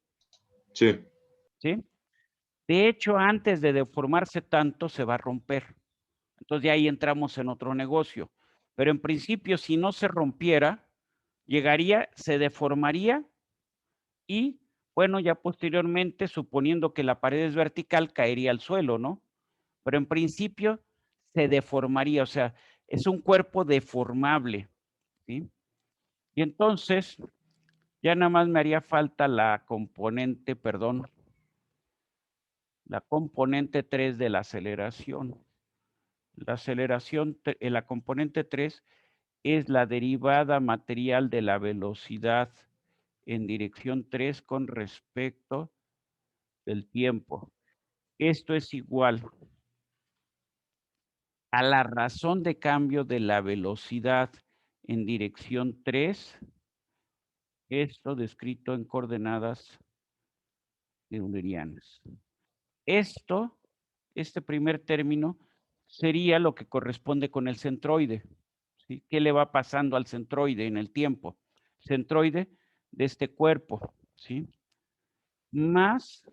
Sí. ¿Sí? De hecho, antes de deformarse tanto, se va a romper. Entonces, de ahí entramos en otro negocio. Pero en principio, si no se rompiera, llegaría, se deformaría y, bueno, ya posteriormente, suponiendo que la pared es vertical, caería al suelo, ¿no? Pero en principio se deformaría, o sea, es un cuerpo deformable, ¿sí? Y entonces, ya nada más me haría falta la componente, perdón, la componente 3 de la aceleración. La aceleración, la componente 3 es la derivada material de la velocidad en dirección 3 con respecto del tiempo. Esto es igual a la razón de cambio de la velocidad en dirección 3, esto descrito en coordenadas eulerianas. Este primer término sería lo que corresponde con el centroide, ¿sí? ¿Qué le va pasando al centroide en el tiempo? Centroide de este cuerpo, ¿sí? Más,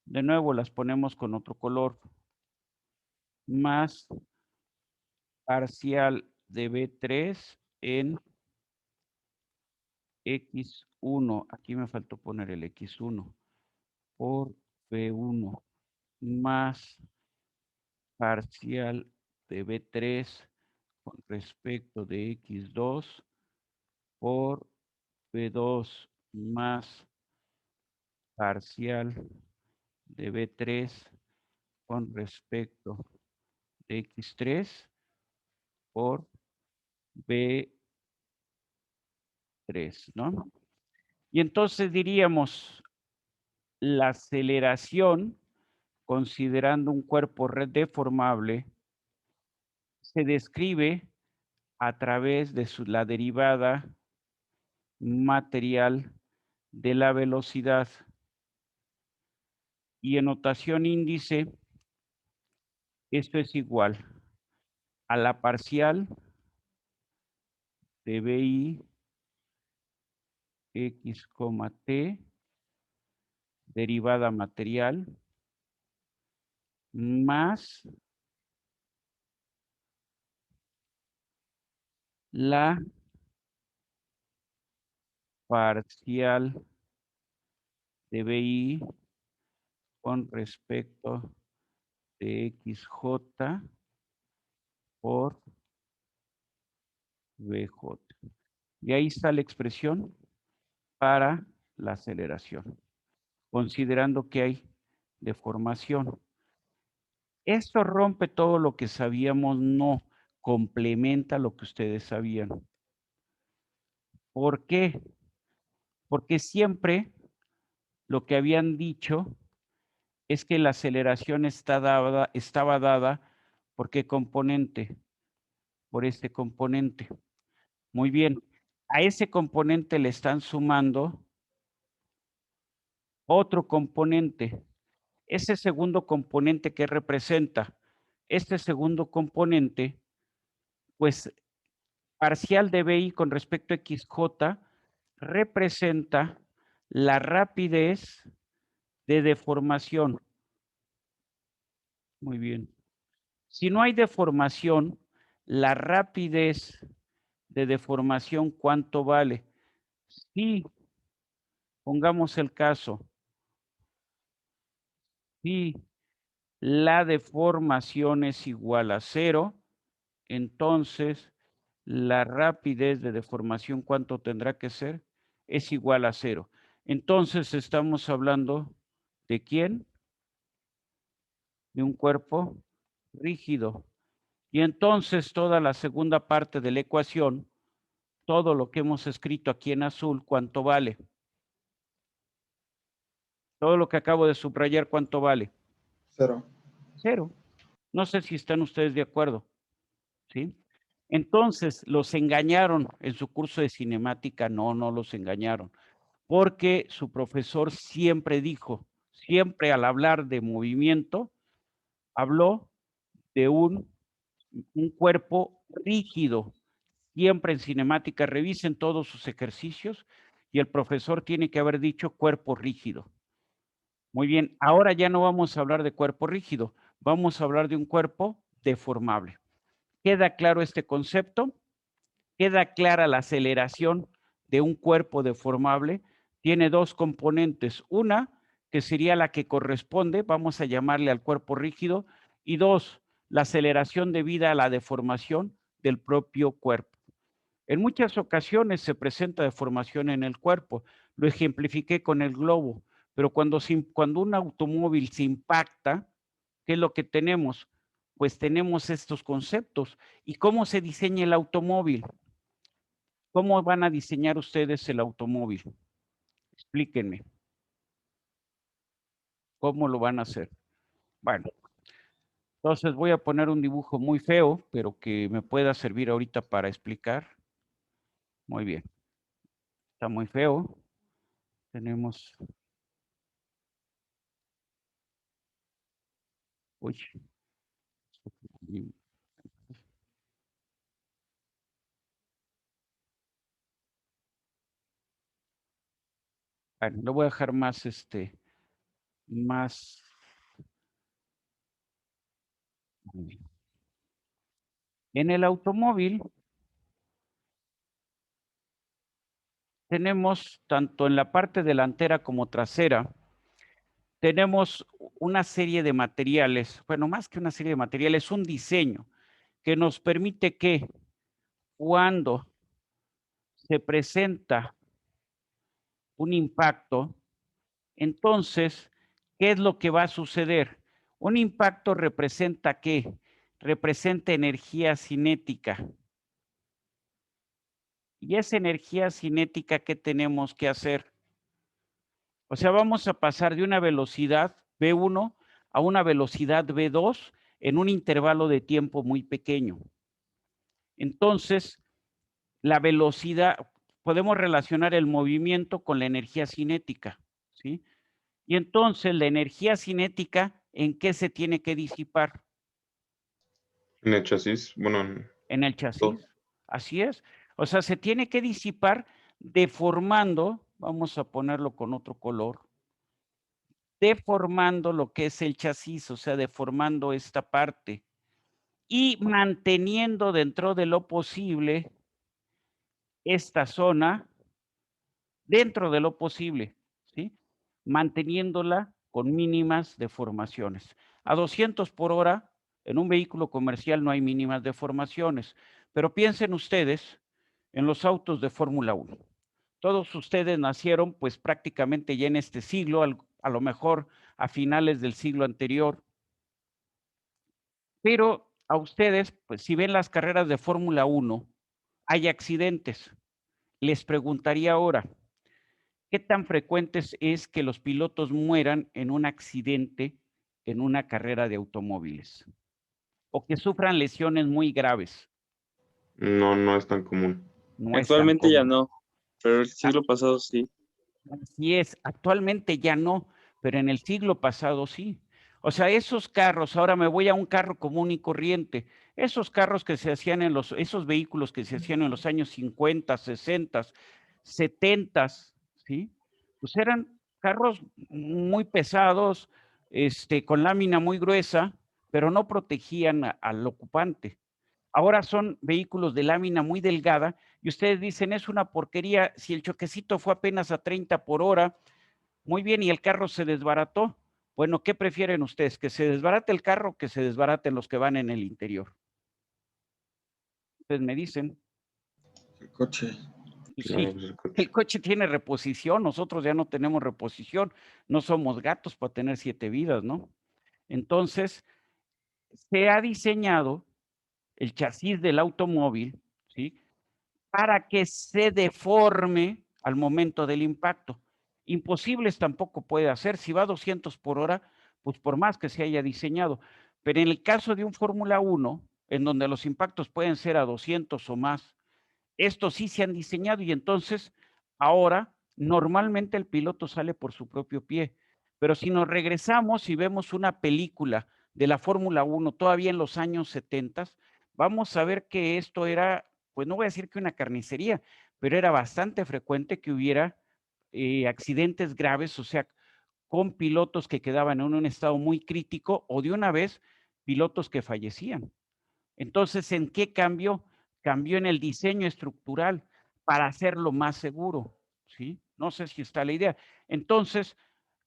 de nuevo las ponemos con otro color, más parcial de B3 en X1, aquí me faltó poner el X1, por B1, más parcial de B3 con respecto de X2 por B2 más parcial de B3 con respecto de X3 por B3, ¿no? Y entonces diríamos, la aceleración, considerando un cuerpo deformable, se describe a través de la derivada material de la velocidad. Y en notación índice, esto es igual a la parcial de BI X, T, derivada material, más la parcial de BI con respecto de XJ por BJ. Y ahí está la expresión para la aceleración, considerando que hay deformación. Esto rompe todo lo que sabíamos, no, complementa lo que ustedes sabían. ¿Por qué? Porque siempre lo que habían dicho es que la aceleración estaba dada ¿por qué componente? Por este componente. Muy bien, a ese componente le están sumando otro componente. Ese segundo componente que representa, este segundo componente, pues parcial de BI con respecto a XJ representa la rapidez de deformación. Muy bien. Si no hay deformación, la rapidez de deformación, ¿cuánto vale? Si, pongamos el caso, si la deformación es igual a 0, entonces la rapidez de deformación, ¿cuánto tendrá que ser? Es igual a 0. Entonces estamos hablando ¿de quién? De un cuerpo rígido. Y entonces toda la segunda parte de la ecuación, todo lo que hemos escrito aquí en azul, ¿cuánto vale? Todo lo que acabo de subrayar, ¿cuánto vale? 0. 0. No sé si están ustedes de acuerdo, ¿sí? Entonces, ¿los engañaron en su curso de cinemática? No, no los engañaron, porque su profesor siempre dijo, siempre al hablar de movimiento, habló de un cuerpo rígido. Siempre en cinemática revisen todos sus ejercicios y el profesor tiene que haber dicho cuerpo rígido. Muy bien, ahora ya no vamos a hablar de cuerpo rígido, vamos a hablar de un cuerpo deformable. ¿Queda claro este concepto? ¿Queda clara la aceleración de un cuerpo deformable? Tiene dos componentes. Una, que sería la que corresponde, vamos a llamarle al cuerpo rígido, y dos, la aceleración debida a la deformación del propio cuerpo. En muchas ocasiones se presenta deformación en el cuerpo. Lo ejemplifiqué con el globo, pero cuando un automóvil se impacta, ¿qué es lo que tenemos? Pues tenemos estos conceptos. ¿Y cómo se diseña el automóvil? ¿Cómo van a diseñar ustedes el automóvil? Explíquenme. ¿Cómo lo van a hacer? Bueno, entonces voy a poner un dibujo muy feo, pero que me pueda servir ahorita para explicar. Muy bien. Está muy feo. Tenemos... Uy. Bueno, lo voy a dejar más, más... En el automóvil tenemos, tanto en la parte delantera como trasera, tenemos una serie de materiales, bueno, más que una serie de materiales, un diseño que nos permite que cuando se presenta un impacto, entonces, ¿qué es lo que va a suceder? Un impacto representa ¿qué? Representa energía cinética. Y esa energía cinética, ¿qué tenemos que hacer? O sea, vamos a pasar de una velocidad V1 a una velocidad V2 en un intervalo de tiempo muy pequeño. Entonces, la velocidad, podemos relacionar el movimiento con la energía cinética, ¿sí? Y entonces, la energía cinética, ¿en qué se tiene que disipar? En el chasis, bueno, En el chasis, así es. O sea, se tiene que disipar deformando, vamos a ponerlo con otro color, deformando lo que es el chasis, o sea, deformando esta parte y manteniendo dentro de lo posible esta zona, dentro de lo posible, ¿sí? Manteniéndola con mínimas deformaciones. A 200 por hora, en un vehículo comercial no hay mínimas deformaciones, pero piensen ustedes en los autos de Fórmula 1. Todos ustedes nacieron pues prácticamente ya en este siglo, a lo mejor a finales del siglo anterior. Pero a ustedes, pues si ven las carreras de Fórmula 1, hay accidentes. Les preguntaría ahora, ¿qué tan frecuentes es que los pilotos mueran en un accidente en una carrera de automóviles? O que sufran lesiones muy graves. no es tan común. No es tan Actualmente ya común. no, pero el siglo pasado sí. Así es, actualmente ya no, pero en el siglo pasado sí. O sea, esos carros, ahora me voy a un carro común y corriente, esos carros que se hacían esos vehículos que se hacían en los años 50, 60, 70, ¿sí? Pues eran carros muy pesados, con lámina muy gruesa, pero no protegían al ocupante. Ahora son vehículos de lámina muy delgada y ustedes dicen, es una porquería, si el choquecito fue apenas a 30 por hora, muy bien, y el carro se desbarató. Bueno, ¿qué prefieren ustedes? ¿Que se desbarate el carro o que se desbaraten los que van en el interior? Ustedes me dicen. El coche. Pues Claro, sí, pues el coche. el coche tiene reposición, nosotros ya no tenemos reposición, no somos gatos para tener 7 vidas, ¿no? Entonces, se ha diseñado el chasis del automóvil, ¿sí? Para que se deforme al momento del impacto. Imposibles tampoco puede hacer. Si va a 200 por hora, pues por más que se haya diseñado. Pero en el caso de un Fórmula 1, en donde los impactos pueden ser a 200 o más, estos sí se han diseñado y entonces ahora normalmente el piloto sale por su propio pie. Pero si nos regresamos y vemos una película de la Fórmula 1 todavía en los años 70, vamos a ver que esto era, pues no voy a decir que una carnicería, pero era bastante frecuente que hubiera accidentes graves, o sea, con pilotos que quedaban en un estado muy crítico o de una vez pilotos que fallecían. Entonces, ¿en qué cambió? Cambió en el diseño estructural para hacerlo más seguro, ¿sí? No sé si está la idea. Entonces,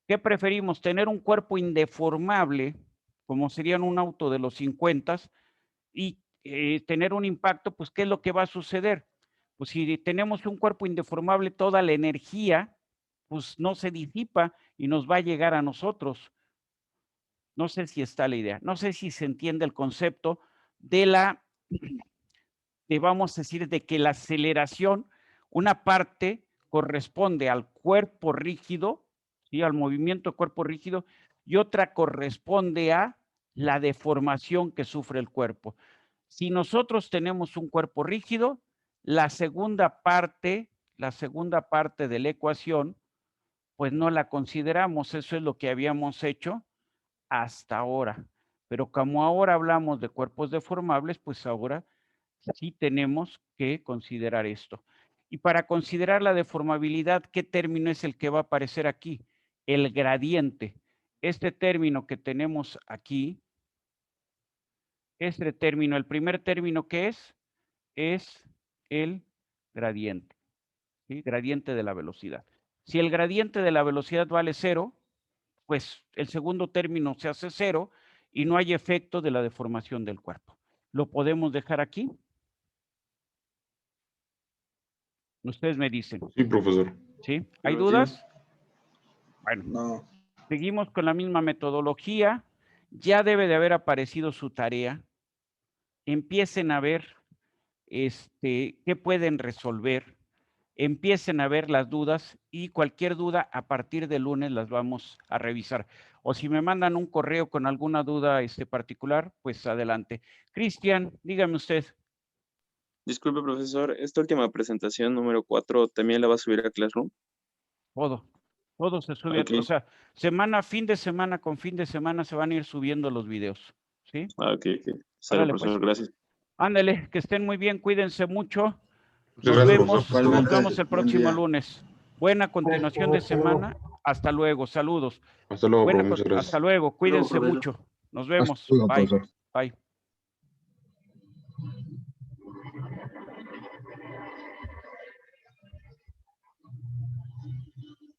¿qué preferimos? Tener un cuerpo indeformable, como sería en un auto de los 50, y tener un impacto, pues, ¿qué es lo que va a suceder? Pues si tenemos un cuerpo indeformable, toda la energía, pues no se disipa y nos va a llegar a nosotros. No sé si está la idea. No sé si se entiende el concepto de la, vamos a decir, de que la aceleración, una parte corresponde al cuerpo rígido, ¿sí? Al movimiento de cuerpo rígido, y otra corresponde a la deformación que sufre el cuerpo. Si nosotros tenemos un cuerpo rígido, la segunda parte de la ecuación, pues no la consideramos. Eso es lo que habíamos hecho hasta ahora. Pero como ahora hablamos de cuerpos deformables, pues ahora sí tenemos que considerar esto. Y para considerar la deformabilidad, ¿qué término es el que va a aparecer aquí? El gradiente. Este término que tenemos aquí, este término, el primer término que es el gradiente, ¿sí? Gradiente de la velocidad. Si el gradiente de la velocidad vale 0, pues el segundo término se hace 0 y no hay efecto de la deformación del cuerpo. ¿Lo podemos dejar aquí? Ustedes me dicen. Sí, profesor. ¿Sí? ¿Hay Pero dudas? Bueno, No. seguimos con la misma metodología. Ya debe de haber aparecido su tarea. Empiecen a ver qué pueden resolver. Empiecen a ver las dudas y cualquier duda a partir del lunes las vamos a revisar. O si me mandan un correo con alguna duda particular, pues adelante. Cristian, dígame usted. Disculpe, profesor, esta última presentación número 4 también la va a subir a Classroom. Todo se sube, Ok. o sea, fin de semana con fin de semana se van a ir subiendo los videos, ¿sí? Ok. Sale, Órale, profesor, pues. gracias. Ándale, que estén muy bien, cuídense mucho. Muchas Nos gracias, vemos, profesor. nos Igualmente, vemos el buen próximo día. lunes. Buena continuación de semana. Hasta luego, saludos. Hasta luego, profe. Muchas Hasta gracias. luego, cuídense profesor. mucho. Nos Hasta vemos. luego, Bye. profesor. Bye.